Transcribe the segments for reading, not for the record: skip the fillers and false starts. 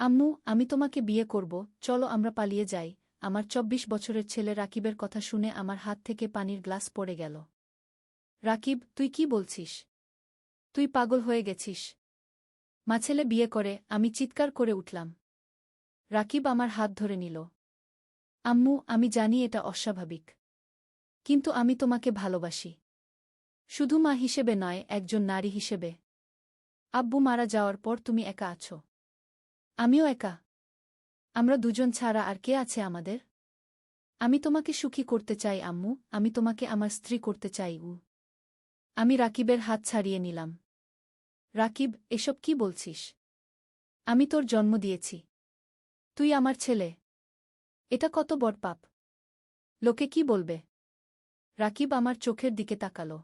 আম্মু, আমি তোমাকে বিয়ে করব, চলো আমরা পালিয়ে যাই। আমার ২৪ বছরের ছেলে রাকিবের কথা শুনে আমার হাত থেকে পানির গ্লাস পড়ে গেল। রাকিব, তুই কি বলছিস? তুই পাগল হয়ে গেছিস? মা ছেলে বিয়ে করে? আমি চিৎকার করে উঠলাম। রাকিব আমার হাত ধরে নিল। আম্মু, আমি জানি এটা অস্বাভাবিক, কিন্তু আমি তোমাকে ভালোবাসি। শুধু মা হিসেবে নয়, একজন নারী হিসেবে। আব্বু মারা যাওয়ার পর তুমি একা আছো। আমিও একা। আমরা দুজন ছাড়া আর কে আছে আমাদের? আমি তোমাকে সুখী করতে চাই আম্মু, আমি তোমাকে আমার স্ত্রী করতে চাই। আমি রাকিবের হাত ছাড়িয়ে নিলাম। রাকিব, এসব কি বলছিস? আমি তোর জন্ম দিয়েছি। তুই আমার ছেলে। এটা কত বড় পাপ! লোকে কি বলবে? রাকিব আমার চোখের দিকে তাকালো।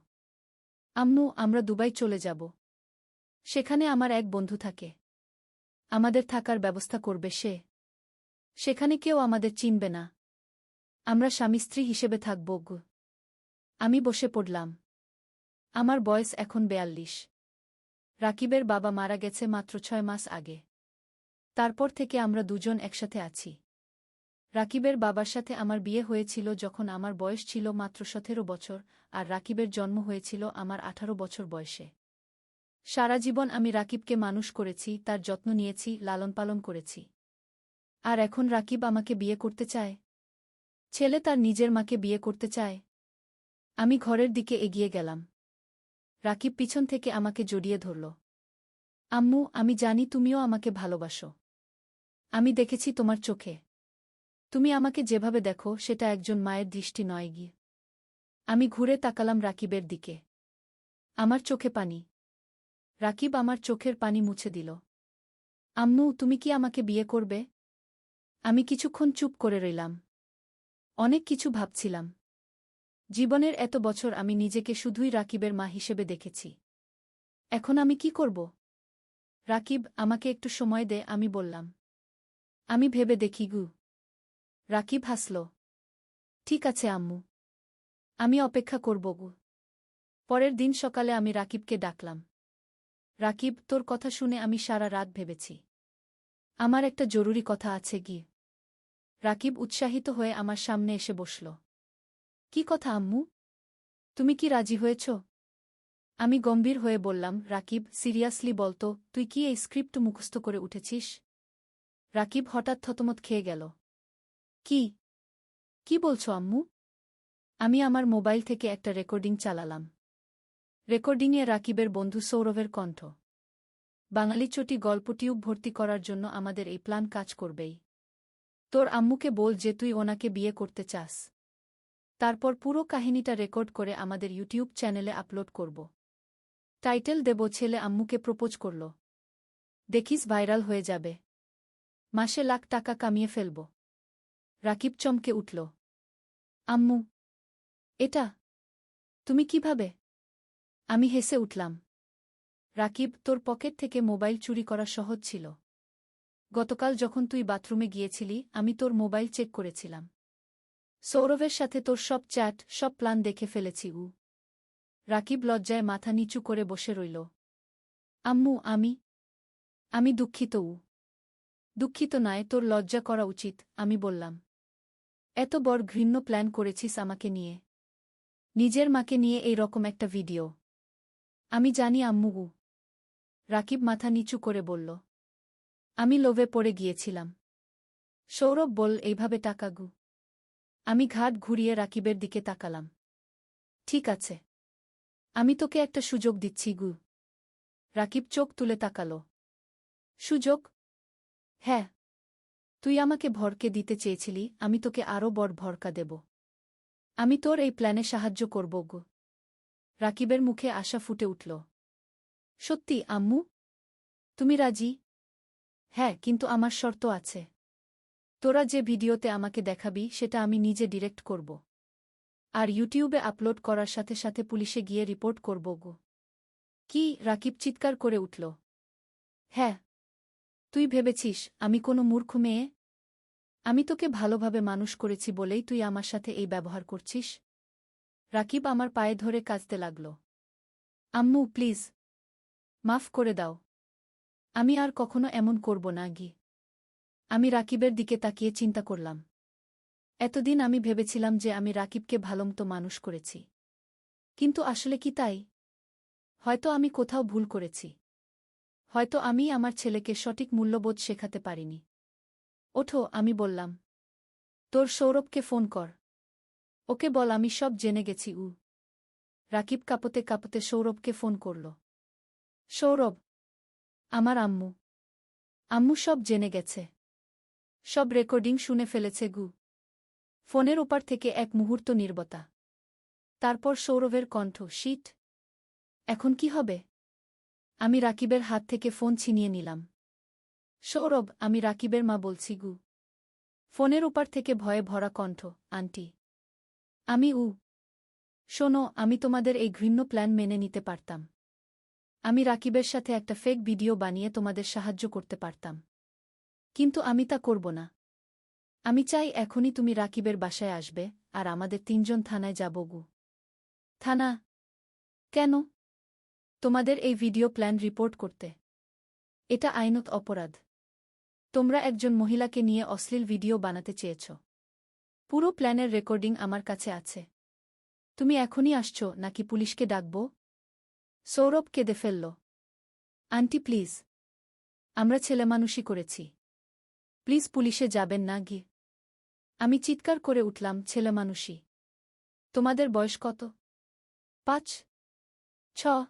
আম্মু, আমরা দুবাই চলে যাব। সেখানে আমার এক বন্ধু থাকে। আমাদের থাকার ব্যবস্থা করবে সে। সেখানে কেউ আমাদের চিনবে না। আমরা স্বামী স্ত্রী হিসেবে থাকব। আমি বসে পড়লাম। আমার বয়স এখন ৪২। রাকিবের বাবা মারা গেছে মাত্র ৬ মাস আগে। তারপর থেকে আমরা দুজন একসাথে আছি। রাকিবের বাবার সাথে আমার বিয়ে হয়েছিল যখন আমার বয়স ছিল মাত্র ১৭ বছর, আর রাকিবের জন্ম হয়েছিল আমার ১৮ বছর বয়সে। সারা জীবন আমি রাকিবকে মানুষ করেছি, তার যত্ন নিয়েছি, লালন পালন করেছি। আর এখন রাকিব আমাকে বিয়ে করতে চায়। ছেলে তার নিজের মাকে বিয়ে করতে চায়। আমি ঘরের দিকে এগিয়ে গেলাম। রাকিব পিছন থেকে আমাকে জড়িয়ে ধরল। আম্মু, আমি জানি তুমিও আমাকে ভালোবাসো। আমি দেখেছি তোমার চোখে। তুমি আমাকে যেভাবে দেখো সেটা একজন মায়ের দৃষ্টি নয় গিয়ে। আমি ঘুরে তাকালাম রাকিবের দিকে। আমার চোখে পানি। রাকিব আমার চোখের পানি মুছে দিল। আম্মু, তুমি কি আমাকে বিয়ে করবে? আমি কিছুক্ষণ চুপ করে রইলাম। অনেক কিছু ভাবছিলাম। জীবনের এত বছর আমি নিজেকে শুধুই রাকিবের মা হিসেবে দেখেছি। এখন আমি কি করব? রাকিব, আমাকে একটু সময় দে, আমি বললাম। আমি ভেবে দেখি গু। রাকিব হাসল। ঠিক আছে আম্মু। আমি অপেক্ষা করব গু। পরের দিন সকালে আমি রাকিবকে ডাকলাম। রাকিব, তোর কথা শুনে আমি সারা রাত ভেবেছি। আমার একটা জরুরি কথা আছে গি। রাকিব উৎসাহিত হয়ে আমার সামনে এসে বসল। কি কথা আম্মু? তুমি কি রাজি হয়েছ? আমি গম্ভীর হয়ে বললাম, রাকিব, সিরিয়াসলি বলতো, তুই কি এই স্ক্রিপ্ট মুখস্থ করে উঠেছিস? রাকিব হঠাৎ থতমত খেয়ে গেল। কি কি বলছো আম্মু? আমি আমার মোবাইল থেকে একটা রেকর্ডিং চালালাম। রেকর্ডিংয়ে রাকিবের বন্ধু সৌরভের কণ্ঠ। বাঙালি চটি গল্প টিউব ভর্তি করার জন্য আমাদের এই প্ল্যান কাজ করবেই। তোর আম্মুকে বল যে তুই ওনাকে বিয়ে করতে চাস। তারপর পুরো কাহিনীটা রেকর্ড করে আমাদের ইউটিউব চ্যানেলে আপলোড করব। টাইটেল দেব, ছেলে আম্মুকে প্রপোজ করল। দেখিস ভাইরাল হয়ে যাবে। মাসে লাখ টাকা কামিয়ে ফেলব। রাকিব চমকে উঠল। আম্মু, এটা তুমি কিভাবে? আমি হেসে উঠলাম। রাকিব, তোর পকেট থেকে মোবাইল চুরি করা সহজ ছিল। গতকাল যখন তুই বাথরুমে গিয়েছিলি আমি তোর মোবাইল চেক করেছিলাম। সৌরভের সাথে তোর সব চ্যাট, সব প্ল্যান দেখে ফেলেছি। রাকিব লজ্জায় মাথা নিচু করে বসে রইল। আম্মু, আমি দুঃখিত। দুঃখিত নয়, তোর লজ্জা করা উচিত, আমি বললাম। এত বড় ঘৃণ্য প্ল্যান করেছিস আমাকে নিয়ে। নিজের মাকে নিয়ে এই রকম একটা ভিডিও। আমি জানি আম্মু। রাকিব মাথা নিচু করে বলল। আমি লোভে পড়ে গিয়েছিলাম। সৌরভ বল, এইভাবে টাকা গু। আমি ঘাট ঘুরিয়ে রাকিবের দিকে তাকালাম। ঠিক আছে, আমি তোকে একটা সুযোগ দিচ্ছি গু। রাকিব চোখ তুলে তাকাল। সুযোগ? হ্যাঁ। তুই আমাকে ভরকে দিতে চেয়েছিলি, আমি তোকে আরও বড় ভরকা দেব। আমি তোর এই প্ল্যানে সাহায্য করব গু। রাকিবের মুখে আশা ফুটে উঠল। সত্যি আম্মু? তুমি রাজি? হ্যাঁ, কিন্তু আমার শর্ত আছে। তোরা যে ভিডিওতে আমাকে দেখাবি সেটা আমি নিজে ডিরেক্ট করব। আর ইউটিউবে আপলোড করার সাথে সাথে পুলিশে গিয়ে রিপোর্ট করব গো। কি? রাকিব চিৎকার করে উঠল। হ্যাঁ। তুই ভেবেছিস আমি কোনো মূর্খ মেয়ে? আমি তোকে ভালোভাবে মানুষ করেছি বলেই তুই আমার সাথে এই ব্যবহার করছিস? রাকিব আমার পায়ে ধরে কাঁদতে লাগল। আম্মু, প্লিজ মাফ করে দাও। আমি আর কখনো এমন করব না গি। আমি রাকিবের দিকে তাকিয়ে চিন্তা করলাম। এতদিন আমি ভেবেছিলাম যে আমি রাকিবকে ভালোমতো মানুষ করেছি। কিন্তু আসলে কি তাই? হয়তো আমি কোথাও ভুল করেছি। হয়তো আমি আমার ছেলেকে সঠিক মূল্যবোধ শেখাতে পারিনি। ওঠো, আমি বললাম। তোর সৌরভকে ফোন কর। ওকে বল আমি সব জেনে গেছি। রাকিব কাঁপতে কাঁপতে সৌরভকে ফোন করল। সৌরভ, আমার আম্মু। আম্মু সব জেনে গেছে। সব রেকর্ডিং শুনে ফেলেছে। ফোনের ওপার থেকে এক মুহূর্ত নীরবতা। তারপর সৌরভের কণ্ঠ, শিট। এখন কি হবে? আমি রাকিবের হাত থেকে ফোন ছিনিয়ে নিলাম। সৌরভ, আমি রাকিবের মা বলছি। ফোনের ওপার থেকে ভয়ে ভরা কণ্ঠ, আন্টি। আমি শোনো, আমি তোমাদের এই ঘৃণ্য প্ল্যান মেনে নিতে পারতাম। আমি রাকিবের সাথে একটা ফেক ভিডিও বানিয়ে তোমাদের সাহায্য করতে পারতাম। কিন্তু আমি তা করব না। আমি চাই এখনই তুমি রাকিবের বাসায় আসবে, আর আমাদের ৩ জন থানায় যাব। থানা? কেন? তোমাদের এই ভিডিও প্ল্যান রিপোর্ট করতে। এটা আইনত অপরাধ। তোমরা একজন মহিলাকে নিয়ে অশ্লীল ভিডিও বানাতে চেয়েছ। পুরো প্ল্যানের রেকর্ডিং আমার কাছে আছে। তুমি এখনই আসছ নাকি পুলিশকে ডাকব? সৌরভ কেঁদে ফেলল। Aunty please. আমরা ছেলেমানুষি করেছি। প্লিজ পুলিশে যাবেন না। আমি চিৎকার করে উঠলাম, ছেলেমানুষি? তোমাদের বয়স কত? ৫, ৬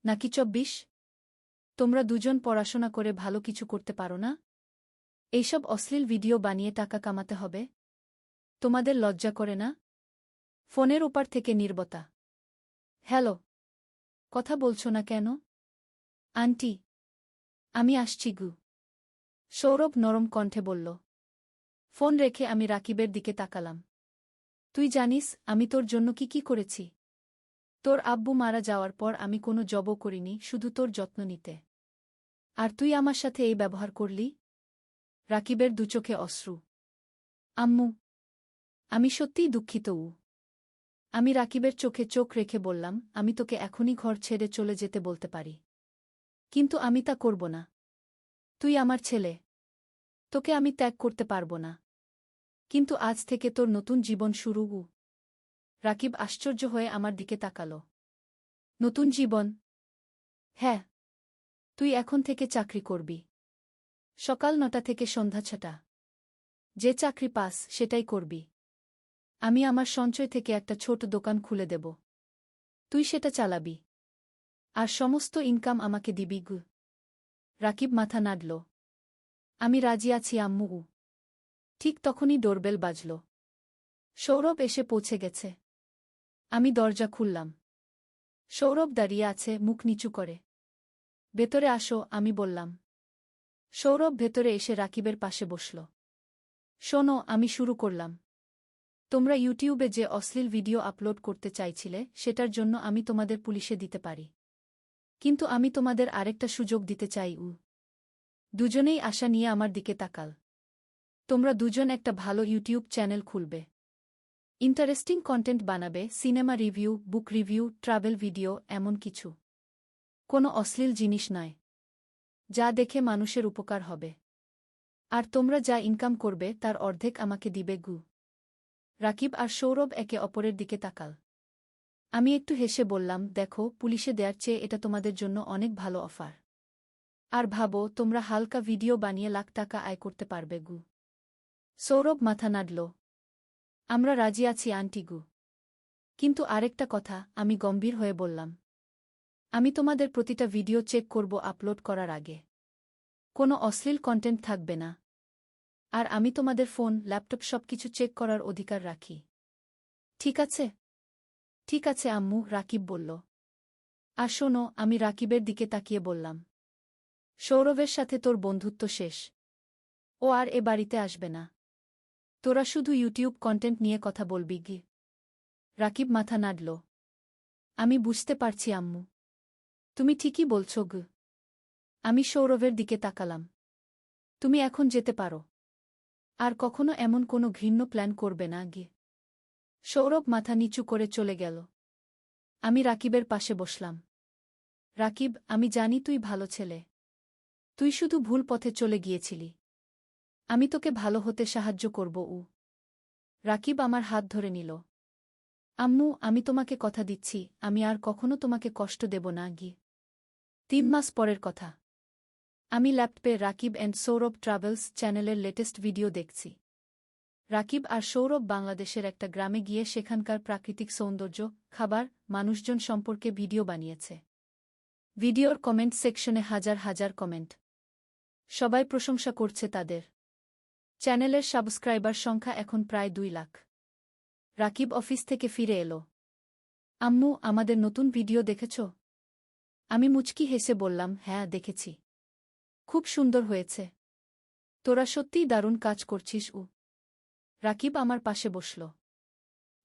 নাকি ২৪? তোমরা দুজন পড়াশোনা করে ভালো কিছু করতে পারো না? এইসব অশ্লীল ভিডিও বানিয়ে টাকা কামাতে হবে? তোমাদের লজ্জা করে না? ফোনের ওপার থেকে নীরবতা। হ্যালো, কথা বলছো না কেন? আন্টি, আমি আসছি। সৌরভ নরম কণ্ঠে বলল। ফোন রেখে আমি রাকিবের দিকে তাকালাম। তুই জানিস আমি তোর জন্য কি করেছি? তোর আব্বু মারা যাওয়ার পর আমি কোনো জবও করিনি, শুধু তোর যত্ন নিতে। আর তুই আমার সাথে এই ব্যবহার করলি? রাকিবের দুচোখে অশ্রু। আম্মু, আমি সত্যিই দুঃখিত। আমি রাকিবের চোখে চোখ রেখে বললাম, আমি তোকে এখনই ঘর ছেড়ে চলে যেতে বলতে পারি। কিন্তু আমি তা করব না। তুই আমার ছেলে। তোকে আমি ত্যাগ করতে পারব না। কিন্তু আজ থেকে তোর নতুন জীবন শুরু। রাকিব আশ্চর্য হয়ে আমার দিকে তাকাল। নতুন জীবন? হ্যাঁ। তুই এখন থেকে চাকরি করবি। সকাল ৯টা থেকে সন্ধ্যা ৬টা। যে চাকরি পাস সেটাই করবি। আমি আমার সঞ্চয় থেকে একটা ছোট দোকান খুলে দেব। তুই সেটা চালাবি। আর সমস্ত ইনকাম আমাকে দিবি। রাকিব মাথা নাড়ল। আমি রাজি আছি আম্মু। ঠিক তখনই ডোরবেল বাজল। সৌরভ এসে পৌঁছে গেছে। আমি দরজা খুললাম। সৌরভ দাঁড়িয়ে আছে, মুখ নিচু করে। ভেতরে আসো, আমি বললাম। সৌরভ ভেতরে এসে রাকিবের পাশে বসল। শোনো, আমি শুরু করলাম। তোমরা ইউটিউবে যে অশ্লীল ভিডিও আপলোড করতে চাইছিলে সেটার জন্য আমি তোমাদের পুলিশে দিতে পারি। কিন্তু আমি তোমাদের আরেকটা সুযোগ দিতে চাই। দুজনেই আশা নিয়ে আমার দিকে তাকাল। তোমরা দুজন একটা ভালো ইউটিউব চ্যানেল খুলবে। ইন্টারেস্টিং কন্টেন্ট বানাবে, সিনেমা রিভিউ, বুক রিভিউ, ট্রাভেল ভিডিও, এমন কিছু। কোনো অশ্লীল জিনিস নয়। যা দেখে মানুষের উপকার হবে। আর তোমরা যা ইনকাম করবে তার অর্ধেক আমাকে দিবে। রাকিব আর সৌরভ একে অপরের দিকে তাকাল। আমি একটু হেসে বললাম, দেখো, পুলিশে দেয়ার চেয়ে এটা তোমাদের জন্য অনেক ভালো অফার। আর ভাবো, তোমরা হালকা ভিডিও বানিয়ে লাখ টাকা আয় করতে পারবে। সৌরভ মাথা নাড়ল। আমরা রাজি আছি আন্টি। কিন্তু আরেকটা কথা, আমি গম্ভীর হয়ে বললাম। আমি তোমাদের প্রতিটা ভিডিও চেক করব আপলোড করার আগে। কোনো অশ্লীল কন্টেন্ট থাকবে না। আর আমি তোমাদের ফোন, ল্যাপটপ সবকিছু চেক করার অধিকার রাখি। ঠিক আছে? ঠিক আছে আম্মু, রাকিব বলল। আর শোনো, আমি রাকিবের দিকে তাকিয়ে বললাম। সৌরভের সাথে তোর বন্ধুত্ব শেষ। ও আর এ বাড়িতে আসবে না। তোরা শুধু ইউটিউব কন্টেন্ট নিয়ে কথা বলবি। রাকিব মাথা নাড়ল। আমি বুঝতে পারছি আম্মু। তুমি ঠিকই বলছ। আমি সৌরভের দিকে তাকালাম। তুমি এখন যেতে পারো। আর কখনো এমন কোনো ঘৃণ্য প্ল্যান করবে না। সৌরভ মাথা নিচু করে চলে গেল। আমি রাকিবের পাশে বসলাম। রাকিব, আমি জানি তুই ভালো ছেলে। তুই শুধু ভুল পথে চলে গিয়েছিলি। আমি তোকে ভালো হতে সাহায্য করব। রাকিব আমার হাত ধরে নিল। আম্মু, আমি তোমাকে কথা দিচ্ছি, আমি আর কখনো তোমাকে কষ্ট দেব না। 3 মাস পরের কথা। আমি ল্যাপটপে রাকিব অ্যান্ড সৌরভ ট্রাভেলস চ্যানেলের লেটেস্ট ভিডিও দেখছি। রাকিব আর সৌরভ বাংলাদেশের একটা গ্রামে গিয়ে সেখানকার প্রাকৃতিক সৌন্দর্য, খাবার, মানুষজন সম্পর্কে ভিডিও বানিয়েছে। ভিডিওর কমেন্ট সেকশনে হাজার হাজার কমেন্ট। সবাই প্রশংসা করছে তাদের। চ্যানেলের সাবস্ক্রাইবার সংখ্যা এখন প্রায় 2 লাখ। রাকিব অফিস থেকে ফিরে এলো। আম্মু, আমাদের নতুন ভিডিও দেখেছ? আমি মুচকি হেসে বললাম, হ্যাঁ দেখেছি। খুব সুন্দর হয়েছে। তোরা সত্যিই দারুণ কাজ করছিস। রাকিব আমার পাশে বসল।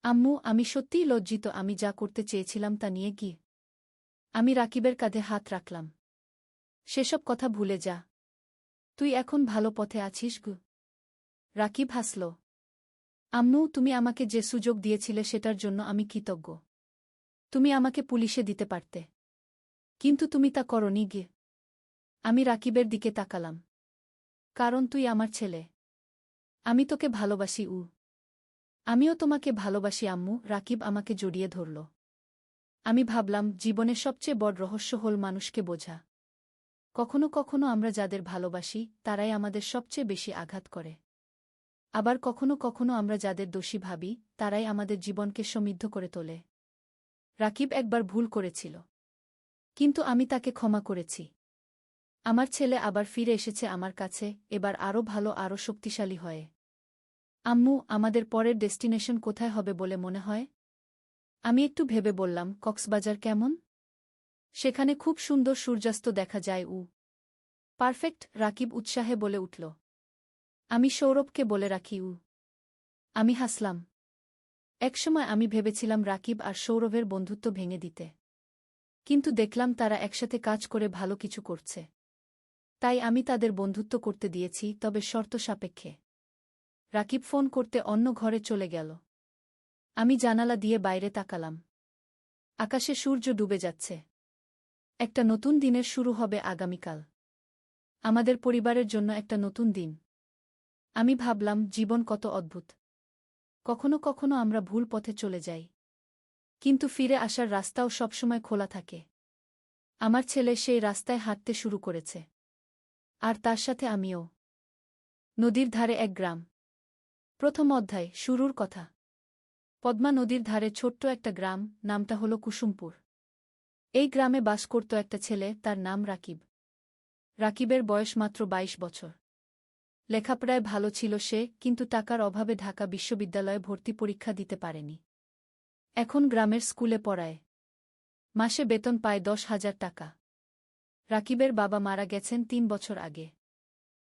আম্মু, আমি সত্যিই লজ্জিত, আমি যা করতে চেয়েছিলাম তা নিয়ে গিয়ে। আমি রাকিবের কাঁধে হাত রাখলাম। সেসব কথা ভুলে যা। তুই এখন ভালো পথে আছিস। রাকিব হাসল। আম্মু, তুমি আমাকে যে সুযোগ দিয়েছিলে সেটার জন্য আমি কৃতজ্ঞ। তুমি আমাকে পুলিশে দিতে পারতে, কিন্তু তুমি তা করনি। আমি রাকিবের দিকে তাকালাম। কারণ তুই আমার ছেলে। আমি তোকে ভালোবাসি। আমিও তোমাকে ভালোবাসি আম্মু। রাকিব আমাকে জড়িয়ে ধরল। আমি ভাবলাম, জীবনের সবচেয়ে বড় রহস্য হল মানুষকে বোঝা। কখনো কখনো আমরা যাদের ভালোবাসি তারাই আমাদের সবচেয়ে বেশি আঘাত করে। আবার কখনো কখনো আমরা যাদের দোষী ভাবি তারাই আমাদের জীবনকে সমৃদ্ধ করে তোলে। রাকিব একবার ভুল করেছিল, কিন্তু আমি তাকে ক্ষমা করেছি। আমার ছেলে আবার ফিরে এসেছে আমার কাছে, এবার আরও ভালো, আরও শক্তিশালী হয়ে। আম্মু, আমাদের পরের ডেস্টিনেশন কোথায় হবে বলে মনে হয়? আমি একটু ভেবে বললাম, কক্সবাজার কেমন? সেখানে খুব সুন্দর সূর্যাস্ত দেখা যায়। পারফেক্ট, রাকিব উৎসাহে বলে উঠল। আমি সৌরভকে বলে রাখি। আমি হাসলাম। একসময় আমি ভেবেছিলাম রাকিব আর সৌরভের বন্ধুত্ব ভেঙে দিতে, কিন্তু দেখলাম তারা একসাথে কাজ করে ভালো কিছু করছে। তাই আমি তাদের বন্ধুত্ব করতে দিয়েছি, তবে শর্ত সাপেক্ষে। রাকিব ফোন করতে অন্য ঘরে চলে গেল। আমি জানালা দিয়ে বাইরে তাকালাম। আকাশে সূর্য ডুবে যাচ্ছে। একটা নতুন দিনের শুরু হবে আগামীকাল। আমাদের পরিবারের জন্য একটা নতুন দিন। আমি ভাবলাম, জীবন কত অদ্ভুত। কখনো কখনো আমরা ভুল পথে চলে যাই, কিন্তু ফিরে আসার রাস্তাও সবসময় খোলা থাকে। আমার ছেলে সেই রাস্তায় হাঁটতে শুরু করেছে, আর তার সাথে আমিও। নদীর ধারে এক গ্রাম। প্রথম অধ্যায়, শুরুর কথা। পদ্মা নদীর ধারে ছোট্ট একটা গ্রাম, নামটা হল কুসুমপুর। এই গ্রামে বাস করত একটা ছেলে, তার নাম রাকিব। রাকিবের বয়স মাত্র 22 বছর। লেখাপড়ায় ভালো ছিল সে, কিন্তু টাকার অভাবে ঢাকা বিশ্ববিদ্যালয়ে ভর্তি পরীক্ষা দিতে পারেনি। এখন গ্রামের স্কুলে পড়ায়। মাসে বেতন পায় 10,000 টাকা। রাকিবের বাবা মারা গেছেন 3 বছর আগে।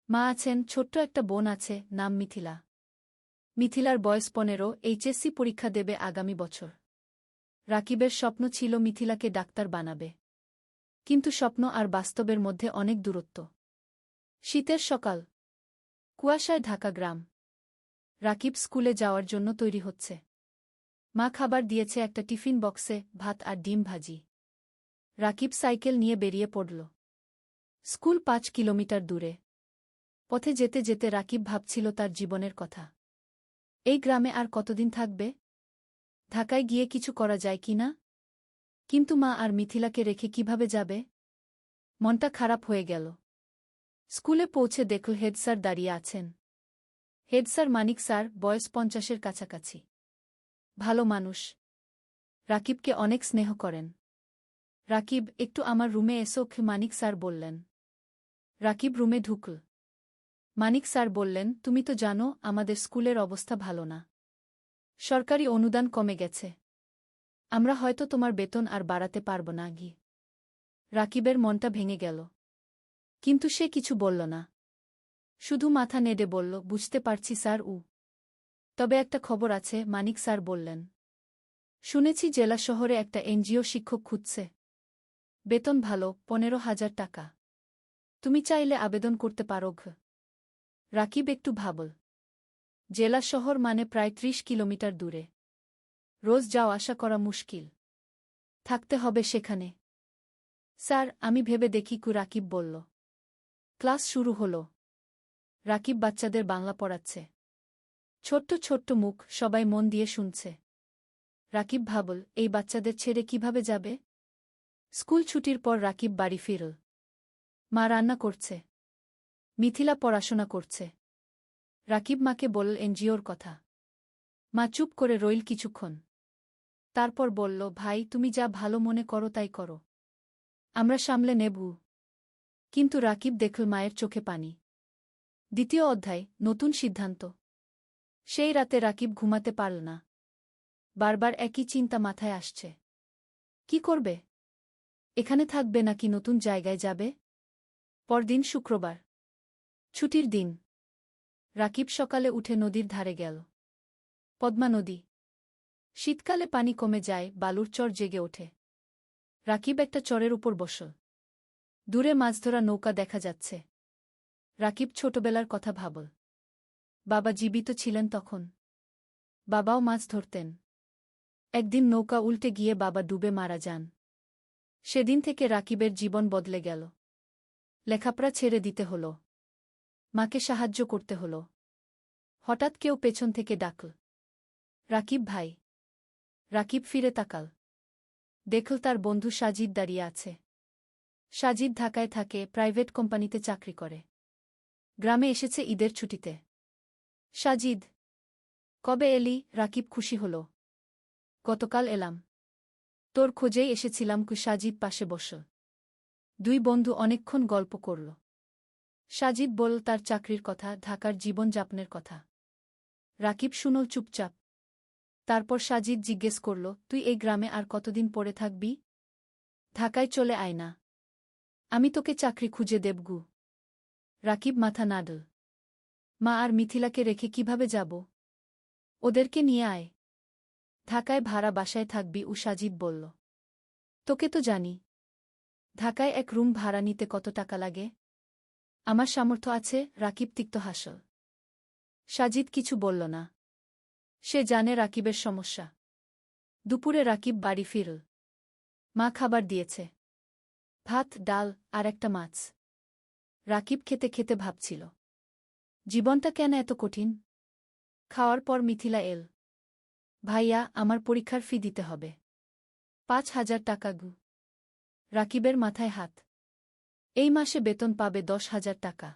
মা আছেন, ছোট্ট একটা বোন আছে, নাম মিথিলা। মিথিলার বয়স 15, এইচএসসি পরীক্ষা দেবে আগামী বছর। রাকিবের স্বপ্ন ছিল মিথিলাকে ডাক্তার বানাবে, কিন্তু স্বপ্ন আর বাস্তবের মধ্যে অনেক দূরত্ব। শীতের সকাল, কুয়াশায় ঢাকা গ্রাম। রাকিব স্কুলে যাওয়ার জন্য তৈরি হচ্ছে। মা খাবার দিয়েছে একটা টিফিন বক্সে, ভাত আর ডিম ভাজি। রাকিব সাইকেল নিয়ে বেরিয়ে পড়ল। স্কুল 5 কিলোমিটার দূরে। পথে যেতে যেতে রাকিব ভাবছিল তার জীবনের কথা। এই গ্রামে আর কতদিন থাকবে? ঢাকায় গিয়ে কিছু করা যায় কি না? কিন্তু মা আর মিথিলাকে রেখে কিভাবে যাবে? মনটা খারাপ হয়ে গেল। স্কুলে পৌঁছে দেখল হেড স্যার দাঁড়িয়ে আছেন। হেড স্যার মানিক স্যার, বয়স 50-এর কাছাকাছি। ভালো মানুষ। রাকিবকে অনেক স্নেহ করেন। রাকিব, একটু আমার রুমে এসো, মানিক স্যার বললেন। রাকিব রুমে ঢুকল। মানিক স্যার বললেন, তুমি তো জানো আমাদের স্কুলের অবস্থা ভালো না। সরকারি অনুদান কমে গেছে। আমরা হয়তো তোমার বেতন আর বাড়াতে পারব না। রাকিবের মনটা ভেঙে গেল, কিন্তু সে কিছু বলল না। শুধু মাথা নেড়ে বলল, বুঝতে পারছি স্যার। তবে একটা খবর আছে, মানিক স্যার বললেন। শুনেছি জেলা শহরে একটা এনজিও শিক্ষক খুঁজছে। বেতন ভালো, 15,000 টাকা। তুমি চাইলে আবেদন করতে পারো। রাকিব একটু ভাবল। জেলা শহর মানে প্রায় 30 কিলোমিটার দূরে। রোজ যাওয়া আসা করা মুশকিল। থাকতে হবে সেখানে। স্যার, আমি ভেবে দেখি। রাকিব বলল। ক্লাস শুরু হল। রাকিব বাচ্চাদের বাংলা পড়াচ্ছে। ছোট্ট ছোট্ট মুখ, সবাই মন দিয়ে শুনছে। রাকিব ভাবল, এই বাচ্চাদের ছেড়ে কিভাবে যাবে? স্কুল ছুটির পর রাকিব বাড়ি ফিরল। মা রান্না করছে, মিথিলা পড়াশোনা করছে। রাকিব মাকে বলল এনজিওর কথা। মা চুপ করে রইল কিছুক্ষণ। তারপর বলল, ভাই তুমি যা ভালো মনে করো তাই করো, আমরা সামলে নেব। কিন্তু রাকিব দেখল মায়ের চোখে পানি। দ্বিতীয় অধ্যায়, নতুন সিদ্ধান্ত। সেই রাতে রাকিব ঘুমাতে পারল না। বারবার একই চিন্তা মাথায় আসছে। কি করবে? এখানে থাকবে নাকি নতুন জায়গায় যাবে? পরদিন শুক্রবার, ছুটির দিন। রাকিব সকালে উঠে নদীর ধারে গেল। পদ্মা নদী। শীতকালে পানি কমে যায়, বালুর চর জেগে ওঠে। রাকিব একটা চরের উপর বসল। দূরে মাছ ধরা নৌকা দেখা যাচ্ছে। রাকিব ছোটবেলার কথা ভাবল। বাবা জীবিত ছিলেন তখন। বাবাও মাছ ধরতেন। একদিন নৌকা উল্টে গিয়ে বাবা ডুবে মারা যান। সেদিন থেকে রাকিবের জীবন বদলে গেল। লেখাপড়া ছেড়ে দিতে হল। মাকে সাহায্য করতে হল। হঠাৎ কেউ পেছন থেকে ডাকল, রাকিব ভাই। রাকিব ফিরে তাকাল। দেখল তার বন্ধু সাজিদ দাঁড়িয়ে আছে। সাজিদ ঢাকায় থাকে, প্রাইভেট কোম্পানিতে চাকরি করে। গ্রামে এসেছে ঈদের ছুটিতে। সাজিদ, কবে এলি? রাকিব খুশি হল। গতকাল এলাম। তোর খোঁজেই এসেছিলাম। সাজিদ পাশে বসল। দুই বন্ধু অনেকক্ষণ গল্প করল। সাজিদ বলল তার চাকরির কথা, ঢাকার জীবনযাপনের কথা। রাকিব শুনল চুপচাপ। তারপর সাজিদ জিজ্ঞেস করল, তুই এই গ্রামে আর কতদিন পড়ে থাকবি? ঢাকায় চলে আয় না, আমি তোকে চাকরি খুঁজে দেবগু। রাকিব মাথা নাড়ল। মা আর মিথিলাকে রেখে কিভাবে যাব? ওদেরকে নিয়ে আয়। ঢাকায় ভাড়া বাসায় থাকবি, সাজিদ বলল। তোকে তো জানি। ঢাকায় এক রুম ভাড়া নিতে কত টাকা লাগে? আমার সামর্থ্য আছে। রাকিব তিক্ত হাসল। সাজিদ কিছু বলল না। সে জানে রাকিবের সমস্যা। দুপুরে রাকিব বাড়ি ফিরল। মা খাবার দিয়েছে, ভাত, ডাল আর একটা মাছ। রাকিব খেতে খেতে ভাবছিল, জীবনটা কেন এত কঠিন? খাওয়ার পর মিথিলা এল। ভাইয়া, আমার পরীক্ষার ফি দিতে হবে। 5,000 টাকা গু। রাকিবের মাথায় হাত। এই মাসে বেতন পাবে 10,000 টাকা।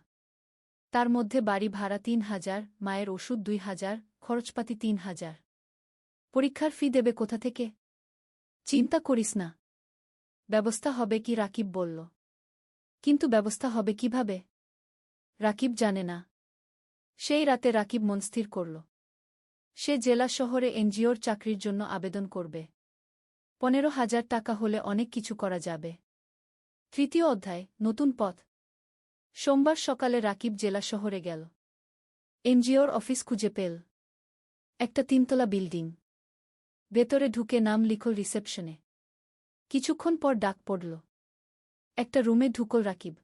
তার মধ্যে বাড়ি ভাড়া 3,000, মায়ের ওষুধ 2,000, খরচপাতি 3,000। পরীক্ষার ফি দেবে কোথা থেকে? চিন্তা করিস না, ব্যবস্থা হবে কি, রাকিব বলল। কিন্তু ব্যবস্থা হবে কিভাবে? রাকিব জানে না। সেই রাতে রাকিব মন স্থির করল। সে জেলা শহরে এনজিওর চাকরির জন্য আবেদন করবে। 15,000 টাকা হলে অনেক কিছু করা যাবে। তৃতীয় অধ্যায়, নতুন পথ। সোমবার সকালে রাকিব জেলা শহরে গেল। এনজিওর অফিস খুঁজে পেল। একটা 3তলা বিল্ডিং। ভেতরে ঢুকে নাম লিখল রিসেপশনে। কিছুক্ষণ পর ডাক পড়ল। একটা রুমে ঢুকল রাকিব।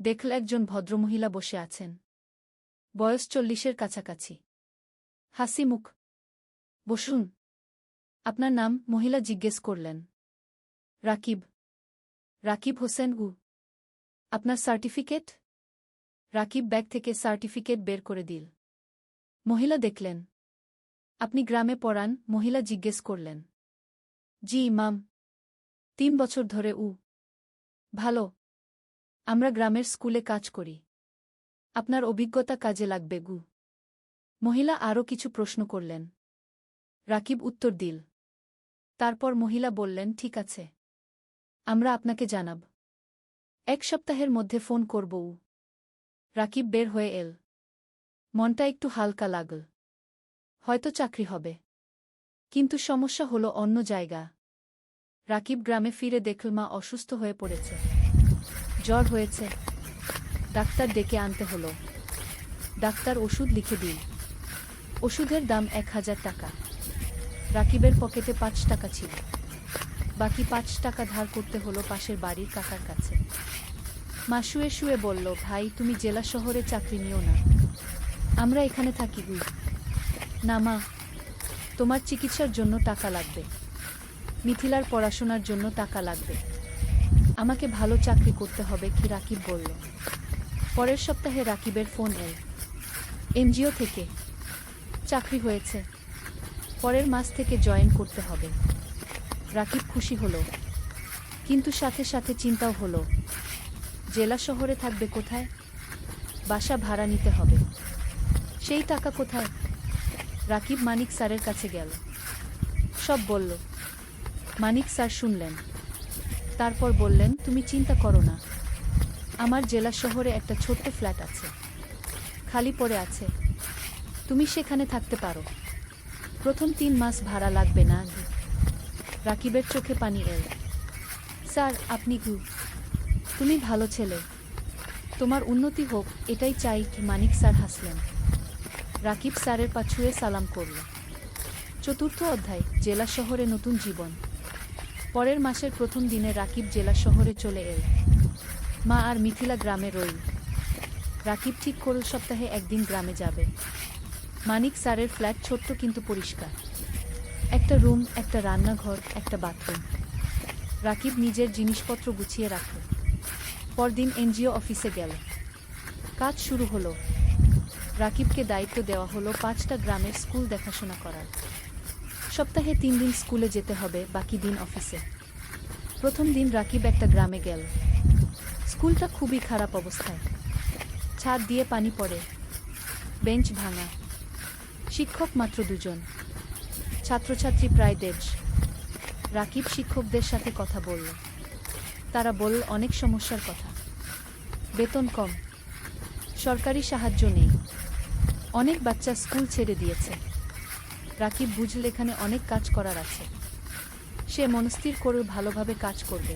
দেখল একজন ভদ্রমহিলা বসে আছেন। বয়স 40-এর কাছাকাছি। হাসি মুখ। বসুন। আপনার নাম? মহিলা জিজ্ঞেস করলেন। রাকিব। রাকিব হোসেন। আপনার সার্টিফিকেট? রাকিব ব্যাগ থেকে সার্টিফিকেট বের করে দিল। মহিলা দেখলেন। আপনি গ্রামে পড়ান? মহিলা জিজ্ঞেস করলেন। জি ইমাম। 3 বছর ধরে। ভালো। আমরা গ্রামের স্কুলে কাজ করি। আপনার অভিজ্ঞতা কাজে লাগবে গু। মহিলা আরও কিছু প্রশ্ন করলেন। রাকিব উত্তর দিল। তারপর মহিলা বললেন, ঠিক আছে, আমরা আপনাকে জানাব। 1 সপ্তাহের মধ্যে ফোন করব। রাকিব বের হয়ে এল। মনটা একটু হালকা লাগল। হয়তো চাকরি হবে। কিন্তু সমস্যা হলো অন্য জায়গা। রাকিব গ্রামে ফিরে দেখল মা অসুস্থ হয়ে পড়েছে। জ্বর হয়েছে। ডাক্তার ডেকে আনতে হলো। ডাক্তার ওষুধ লিখে দিল। ওষুধের দাম 1,000 টাকা। রাকিবের পকেটে 5 টাকা ছিল। বাকি 5 টাকা ধার করতে হলো পাশের বাড়ির কাকার কাছে। মা শুয়ে শুয়ে বলল, ভাই তুমি জেলা শহরে চাকরি নিও না, আমরা এখানে থাকি। না মা, তোমার চিকিৎসার জন্য টাকা লাগবে, মিথিলার পড়াশোনার জন্য টাকা লাগবে, আমাকে ভালো চাকরি করতে হবে কি? রাকিব বলল। পরের সপ্তাহে রাকিবের ফোন এল এনজিও থেকে। চাকরি হয়েছে, পরের মাস থেকে জয়েন করতে হবে। রাকিব খুশি হলো, কিন্তু সাথে সাথে চিন্তাও হলো। জেলা শহরে থাকবে কোথায়? বাসা ভাড়া নিতে হবে, সেই টাকা কোথায়? রাকিব মানিক স্যারের কাছে গেল, সব বলল। মানিক স্যার শুনলেন, তারপর বললেন, তুমি চিন্তা করো না, আমার জেলা শহরে একটা ছোট্ট ফ্ল্যাট আছে, খালি পড়ে আছে, তুমি সেখানে থাকতে পারো। প্রথম 3 মাস ভাড়া লাগবে না। রাকিবের চোখে পানি এল। স্যার, আপনি তুমি ভালো ছেলে, তোমার উন্নতি হোক এটাই চাই। মানিক স্যার হাসলেন। রাকিব স্যারের পা ছুঁয়ে সালাম করল। চতুর্থ অধ্যায়, জেলা শহরে নতুন জীবন। পরের মাসের প্রথম দিনে রাকিব জেলা শহরে চলে এল। মা আর মিথিলা গ্রামে রইল। রাকিব ঠিক করল সপ্তাহে একদিন গ্রামে যাবে। মানিক স্যারের ফ্ল্যাট ছোট্ট কিন্তু পরিষ্কার, একটা রুম, একটা রান্নাঘর, একটা বাথরুম। রাকিব নিজের জিনিসপত্র গুছিয়ে রাখল। পরদিন এনজিও অফিসে গেল। কাজ শুরু হলো। রাকিবকে দায়িত্ব দেওয়া হলো 5টা গ্রামের স্কুল দেখাশোনা করার। সপ্তাহে 3 দিন স্কুলে যেতে হবে, বাকি দিন অফিসে। প্রথম দিন রাকিব একটা গ্রামে গেল। স্কুলটা খুবই খারাপ অবস্থায়, ছাদ দিয়ে পানি পড়ে, বেঞ্চ ভাঙা, শিক্ষক মাত্র 2 জন, ছাত্রছাত্রী প্রায় 150। রাকিব শিক্ষকদের সাথে কথা বলল। তারা বলল অনেক সমস্যার কথা, বেতন কম, সরকারি সাহায্য নেই, অনেক বাচ্চা স্কুল ছেড়ে দিয়েছে। রাকিব বুঝল এখানে অনেক কাজ করার আছে। সে মনস্থির করে ভালোভাবে কাজ করবে।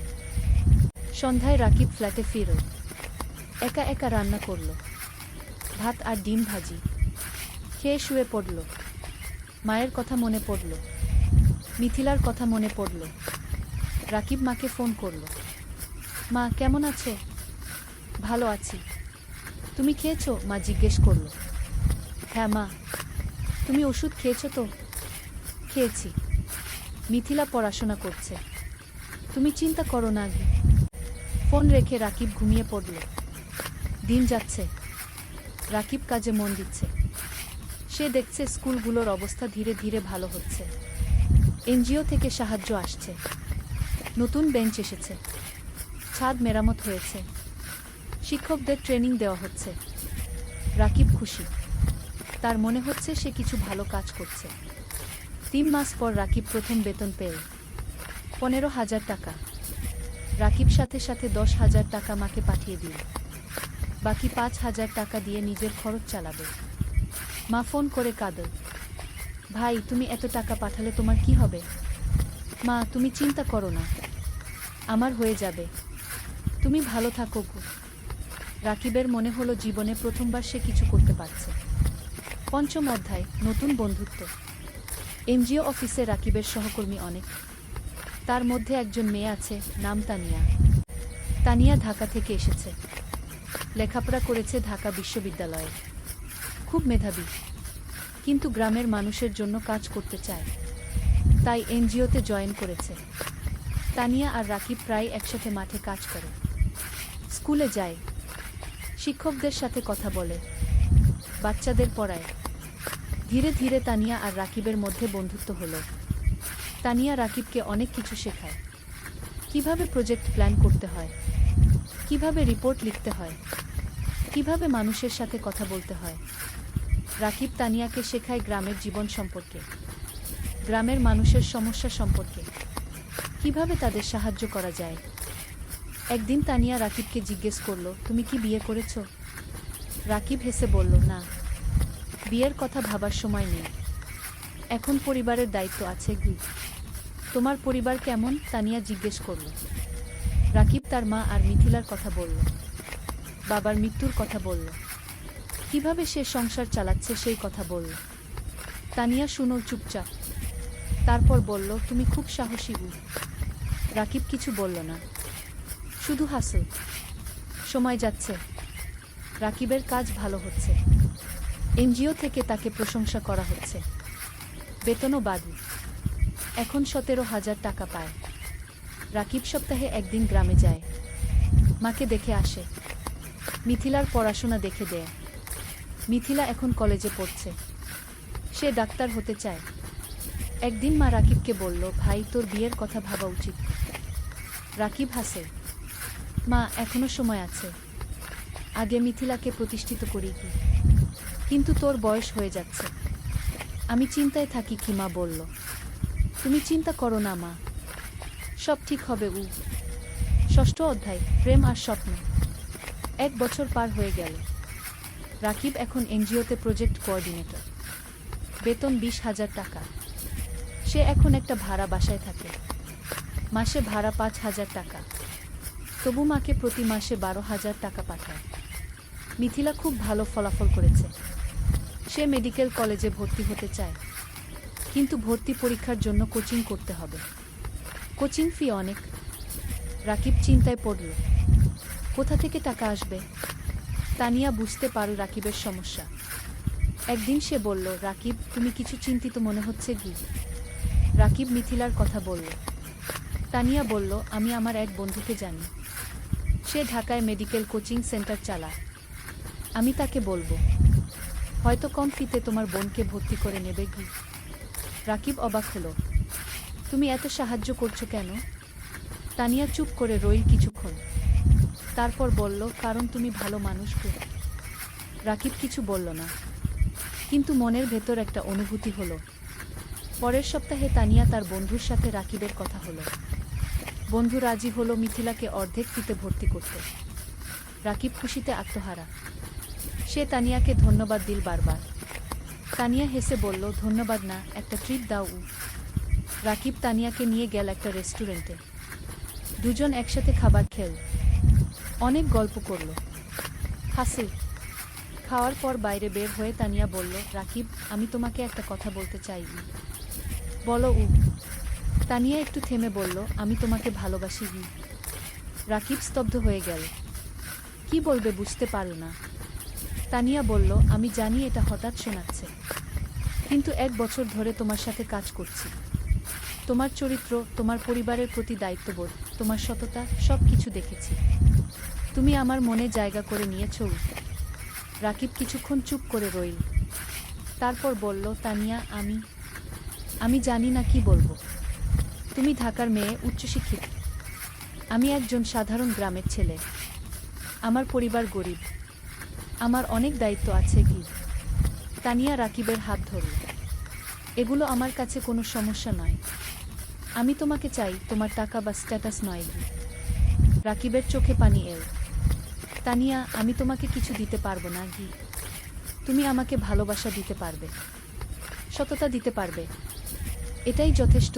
সন্ধ্যায় রাকিব ফ্ল্যাটে ফিরল। একা একা রান্না করল, ভাত আর ডিম ভাজি। খেয়ে শুয়ে পড়ল। মায়ের কথা মনে পড়ল, মিথিলার কথা মনে পড়ল। রাকিব মাকে ফোন করল। মা, কেমন আছো? ভালো আছি, তুমি খেয়েছো? মা জিজ্ঞেস করল। হ্যাঁ মা, তুমি ওষুধ খেয়েছো তো? খেয়েছি। মিথিলা পড়াশোনা করছে, তুমি চিন্তা করো না। ফোন রেখে রাকিব ঘুমিয়ে পড়ল। দিন যাচ্ছে, রাকিব কাজে মন দিচ্ছে। সে দেখছে স্কুলগুলোর অবস্থা ধীরে ধীরে ভালো হচ্ছে। এনজিও থেকে সাহায্য আসছে, নতুন বেঞ্চ এসেছে, ছাদ মেরামত হয়েছে, শিক্ষকদের ট্রেনিং দেওয়া হচ্ছে। রাকিব খুশি, তার মনে হচ্ছে সে কিছু ভালো কাজ করছে। 3 মাস পর রাকিব প্রথম বেতন পেল, 15,000 টাকা। রাকিব সাথে সাথে 10,000 টাকা মাকে পাঠিয়ে দিল। বাকি 5,000 টাকা দিয়ে নিজের খরচ চালাবে। মা ফোন করে কাঁদল। ভাই, তুমি এত টাকা পাঠালে তোমার কি হবে? মা, তুমি চিন্তা করো না, আমার হয়ে যাবে, তুমি ভালো থাকো গো। রাকিবের মনে হলো জীবনে প্রথমবার সে কিছু করতে পারছে। পঞ্চম অধ্যায়, নতুন বন্ধুত্ব। এনজিও অফিসে রাকিবের সহকর্মী অনেক। তার মধ্যে একজন মেয়ে আছে, নাম তানিয়া। তানিয়া ঢাকা থেকে এসেছে, লেখাপড়া করেছে ঢাকা বিশ্ববিদ্যালয়ে। খুব মেধাবী, কিন্তু গ্রামের মানুষের জন্য কাজ করতে চায়, তাই এনজিওতে জয়েন করেছে। তানিয়া আর রাকিব প্রায় একসাথে মাঠে কাজ করে, স্কুলে যায়, শিক্ষকদের সাথে কথা বলে, বাচ্চাদের পড়ায়। ধীরে ধীরে তানিয়া আর রাকিবের মধ্যে বন্ধুত্ব হলো। তানিয়া রাকিবকে অনেক কিছু শেখায়, কিভাবে প্রজেক্ট প্ল্যান করতে হয়, কিভাবে রিপোর্ট লিখতে হয়, কিভাবে মানুষের সাথে কথা বলতে হয়। রাকিব তানিয়াকে শেখায় গ্রামের জীবন সম্পর্কে, গ্রামের মানুষের সমস্যা সম্পর্কে, কিভাবে তাদের সাহায্য করা যায়। একদিন তানিয়া রাকিবকে জিজ্ঞেস করল, তুমি কি বিয়ে করেছো? রাকিব হেসে বলল, না, বিয়ের কথা ভাবার সময় নেই, এখন পরিবারের দায়িত্ব আছে। তোমার পরিবার কেমন? তানিয়া জিজ্ঞেস করল। রাকিব তার মা আর মিথিলার কথা বলল, বাবার মৃত্যুর কথা বলল, কিভাবে সে সংসার চালাচ্ছে সেই কথা বলল। তানিয়া শুনো চুপচাপ, তারপর বলল, তুমি খুব সাহসী। রাকিব কিছু বলল না, শুধু হাসল। সময় যাচ্ছে, রাকিবের কাজ ভালো হচ্ছে, এনজিও থেকে তাকে প্রশংসা করা হচ্ছে, বেতনও বাড়ল, এখন 17,000 টাকা পায়। রাকিব সপ্তাহে একদিন গ্রামে যায়, মাকে দেখে আসে। মিথিলার পড়াশোনা দেখে দেয়। মিথিলা এখন কলেজে পড়ছে। সে ডাক্তার হতে চায়। একদিন মা রাকিবকে বলল, ভাই তোর বিয়ের কথা ভাবা উচিত। রাকিব হাসে। মা, এখনো সময় আছে। আগে মিথিলাকে প্রতিষ্ঠিত করি কি। কিন্তু তোর বয়স হয়ে যাচ্ছে। আমি চিন্তায় থাকি কি, মা বলল। তুমি চিন্তা করো না মা, সব ঠিক হবে। ষষ্ঠ অধ্যায়, প্রেম আর স্বপ্ন। 1 বছর পার হয়ে গেল। রাকিব এখন এনজিওতে প্রজেক্ট কোঅর্ডিনেটর। বেতন 20,000 টাকা। সে এখন একটা ভাড়া বাসায় থাকে। মাসে ভাড়া 5,000 টাকা। তবু মাকে প্রতি মাসে 12,000 টাকা পাঠায়। মিথিলা খুব ভালো ফলাফল করেছে। সে মেডিকেল কলেজে ভর্তি হতে চায়। কিন্তু ভর্তি পরীক্ষার জন্য কোচিং করতে হবে। কোচিং ফি অনেক। রাকিব চিন্তায় পড়ল। কোথা থেকে টাকা আসবে? তানিয়া বুঝতে পারল রাকিবের সমস্যা। একদিন সে বলল, রাকিব, তুমি কিছু চিন্তিত মনে হচ্ছে কি? রাকিব মিথিলার কথা বলল। তানিয়া বলল, আমি আমার এক বন্ধুকে জানি। সে ঢাকায় মেডিকেল কোচিং সেন্টার চালায়। আমি তাকে বলবো, হয়তো কম ফিতে তোমার বোনকে ভর্তি করে নেবে কি। রাকিব অবাক হলো। তুমি এত সাহায্য করছো কেন? তানিয়া চুপ করে রইল কিছুক্ষণ। তারপর বলল, কারণ তুমি ভালো মানুষ গো। রাকিব কিছু বলল না, কিন্তু মনের ভেতর একটা অনুভূতি হলো। পরের সপ্তাহে তানিয়া তার বন্ধুর সাথে রাকিবের কথা হলো। বন্ধু রাজি হলো মিথিলাকে অর্ধেক ফিতে ভর্তি করতে। রাকিব খুশিতে আত্মহারা। সে তানিয়াকে ধন্যবাদ দিল বারবার। তানিয়া হেসে বলল, ধন্যবাদ না, একটা ট্রিট দাও। রাকিব তানিয়াকে নিয়ে গেল একটা রেস্টুরেন্টে। দুজন একসাথে খাবার খেল। অনেক গল্প করল, হাসল। খাওয়ার পর বাইরে বের হয়ে তানিয়া বলল, রাকিব, আমি তোমাকে একটা কথা বলতে চাই। বলো। তানিয়া একটু থেমে বলল, আমি তোমাকে ভালোবাসি। রাকিব স্তব্ধ হয়ে গেল। কি বলবে বুঝতে পারল না। তানিয়া বলল, আমি জানি এটা হঠাৎ শোনাচ্ছে, কিন্তু 1 বছর ধরে তোমার সাথে কাজ করছি। তোমার চরিত্র, তোমার পরিবারের প্রতি দায়িত্ববোধ, তোমার সততা, সব কিছু দেখেছি। তুমি আমার মনে জায়গা করে নিয়েছ। রাকিব কিছুক্ষণ চুপ করে রইল। তারপর বলল, তানিয়া, আমি জানি না কি বলবো। তুমি ঢাকার মেয়ে, উচ্চশিক্ষিত। আমি একজন সাধারণ গ্রামের ছেলে। আমার পরিবার গরিব। আমার অনেক দায়িত্ব আছে। কি। তানিয়া রাকিবের হাত ধরল। এগুলো আমার কাছে কোনো সমস্যা নয়। আমি তোমাকে চাই, তোমার টাকা বা স্ট্যাটাস নয়। রাকিবের চোখে পানি এল। তানিয়া, আমি তোমাকে কিছু দিতে পারবো না। তুমি আমাকে ভালোবাসা দিতে পারবে, সততা দিতে পারবে। এটাই যথেষ্ট।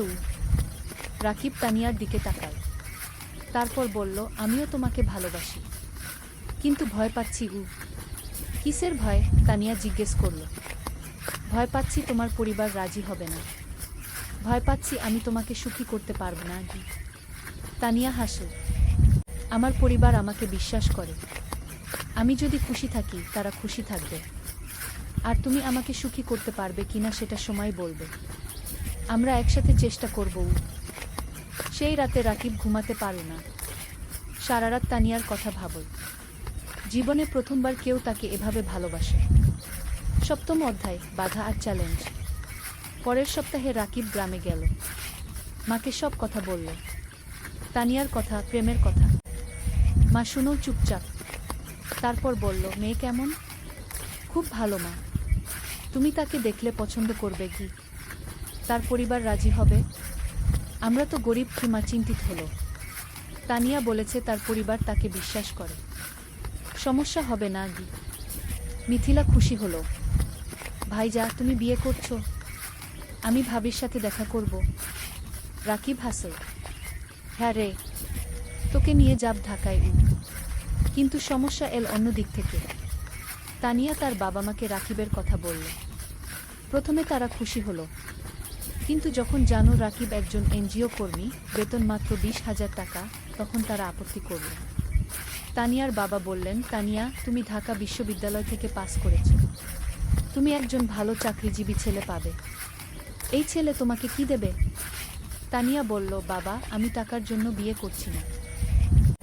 রাকিব তানিয়ার দিকে তাকাল। তারপর বলল, আমিও তোমাকে ভালোবাসি, কিন্তু ভয় পাচ্ছি। কিসের ভয়? তানিয়া জিজ্ঞেস করল। ভয় পাচ্ছি তোমার পরিবার রাজি হবে না। ভয় পাচ্ছি আমি তোমাকে সুখী করতে পারব না। তানিয়া হাসল। আমার পরিবার আমাকে বিশ্বাস করে। আমি যদি খুশি থাকি, তারা খুশি থাকবে। আর তুমি আমাকে সুখী করতে পারবে কিনা সেটা সময় বলবে। আমরা একসাথে চেষ্টা করব। সেই রাতে রাকিব ঘুমাতে পারল না। সারা রাত তানিয়ার কথা ভাবল। জীবনে প্রথমবার কেউ তাকে এভাবে ভালোবাসে। 7ম অধ্যায়, বাধা আর চ্যালেঞ্জ। পরের সপ্তাহে রাকিব গ্রামে গেল। মাকে সব কথা বলল। তানিয়ার কথা, প্রেমের কথা। মা শুনো চুপচাপ। তারপর বলল, মেয়ে কেমন? খুব ভালো মা। তুমি তাকে দেখলে পছন্দ করবে কি? তার পরিবার রাজি হবে? আমরা তো গরিব। কি মা চিন্তিত হলো। তানিয়া বলেছে তার পরিবার তাকে বিশ্বাস করে। সমস্যা হবে না। মিথিলা খুশি হলো। ভাইজা, তুমি বিয়ে করছো? আমি ভাবির সাথে দেখা করব। রাকিব হাসল। হ্যাঁ রে, তোকে নিয়ে যাব ঢাকায়। কিন্তু সমস্যা এল অন্য দিক থেকে। তানিয়া তার বাবা মাকে রাকিবের কথা বলল। প্রথমে তারা খুশি হলো, কিন্তু যখন জানো রাকিব একজন এনজিও কর্মী, বেতন মাত্র 20,000 টাকা, তখন তারা আপত্তি করল। তানিয়ার বাবা বললেন, তানিয়া, তুমি ঢাকা বিশ্ববিদ্যালয় থেকে পাস করেছ। তুমি একজন ভালো চাকরিজীবী ছেলে পাবে। এই ছেলে তোমাকে কি দেবে? তানিয়া বলল, বাবা, আমি টাকার জন্য বিয়ে করছি না।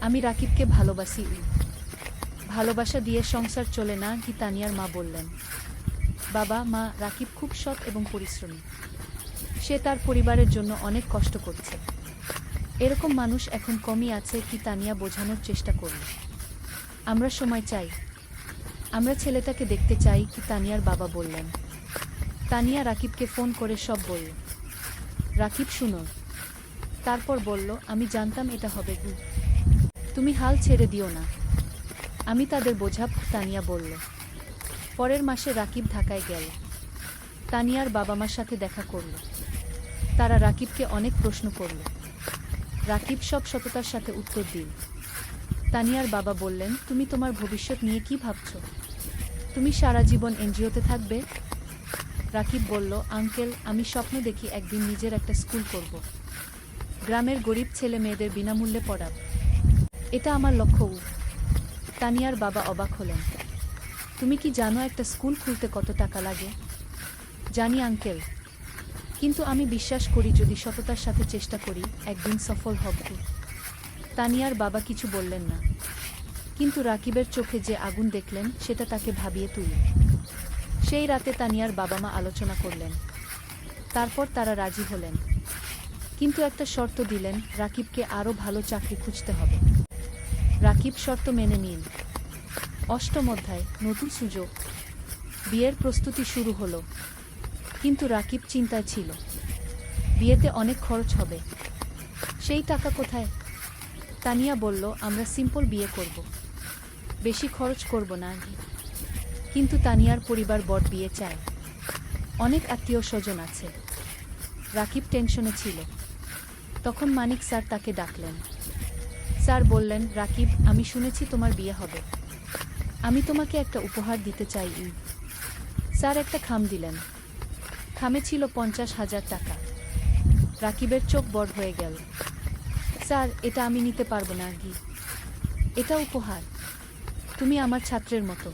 আমি রাকিবকে ভালোবাসি। ভালোবাসা দিয়ে সংসার চলে না কি? তানিয়ার মা বললেন। বাবা মা, রাকিব খুব সৎ এবং পরিশ্রমী। সে তার পরিবারের জন্য অনেক কষ্ট করছে। এরকম মানুষ এখন কমই আছে কি? তানিয়া বোঝানোর চেষ্টা করল। আমরা সময় চাই, আমরা ছেলেটাকে দেখতে চাই কি? তানিয়ার বাবা বললেন। তানিয়া রাকিবকে ফোন করে সব বলল। রাকিব শুনো, তারপর বলল, আমি জানতাম এটা হবে গু, তুমি হাল ছেড়ে দিও না, আমি তাদের বোঝাব। তানিয়া বলল। পরের মাসে রাকিব ঢাকায় গেল। তানিয়ার বাবা মার সাথে দেখা করল। তারা রাকিবকে অনেক প্রশ্ন করল। রাকিব সব সততার সাথে উত্তর দিল। তানিয়ার বাবা বললেন, তুমি তোমার ভবিষ্যৎ নিয়ে কি ভাবছো? তুমি সারা জীবন এনজিওতে থাকবে? রাকিব বলল, আঙ্কেল, আমি স্বপ্ন দেখি একদিন নিজের একটা স্কুল করব। গ্রামের গরিব ছেলে মেয়েদের বিনামূল্যে পড়াব। এটা আমার লক্ষ্য। তানিয়ার বাবা অবাক হলেন। তুমি কি জানো একটা স্কুল খুলতে কত টাকা লাগে? জানি আঙ্কেল, কিন্তু আমি বিশ্বাস করি যদি সততার সাথে চেষ্টা করি একদিন সফল হব। তানিয়ার বাবা কিছু বললেন না, কিন্তু রাকিবের চোখে যে আগুন দেখলেন সেটা তাকে ভাবিয়ে তুলল। সেই রাতে তানিয়ার বাবা মা আলোচনা করলেন। তারপর তারা রাজি হলেন, কিন্তু একটা শর্ত দিলেন, রাকিবকে আরও ভালো চাকরি খুঁজতে হবে। রাকিব শর্ত মেনে নিল। অষ্টম অধ্যায়, নতুন সুযোগ। বিয়ের প্রস্তুতি শুরু হলো, কিন্তু রাকিব চিন্তায় ছিল। বিয়েতে অনেক খরচ হবে, সেই টাকা কোথায়? তানিয়া বলল, আমরা সিম্পল বিয়ে করব, বেশি খরচ করব না। কিন্তু তানিয়ার পরিবার বড় বিয়ে চায়, অনেক আত্মীয় স্বজন আছে। রাকিব টেনশনে ছিল। তখন মানিক স্যার তাকে ডাকলেন। স্যার বললেন, রাকিব, আমি শুনেছি তোমার বিয়ে হবে, আমি তোমাকে একটা উপহার দিতে চাই। স্যার একটা খাম দিলেন। খামে ছিল 50,000 টাকা। রাকিবের চোখ বড় হয়ে গেল। স্যার, এটা আমি নিতে পারবো না। এটা উপহার, তুমি আমার ছাত্রের মতো,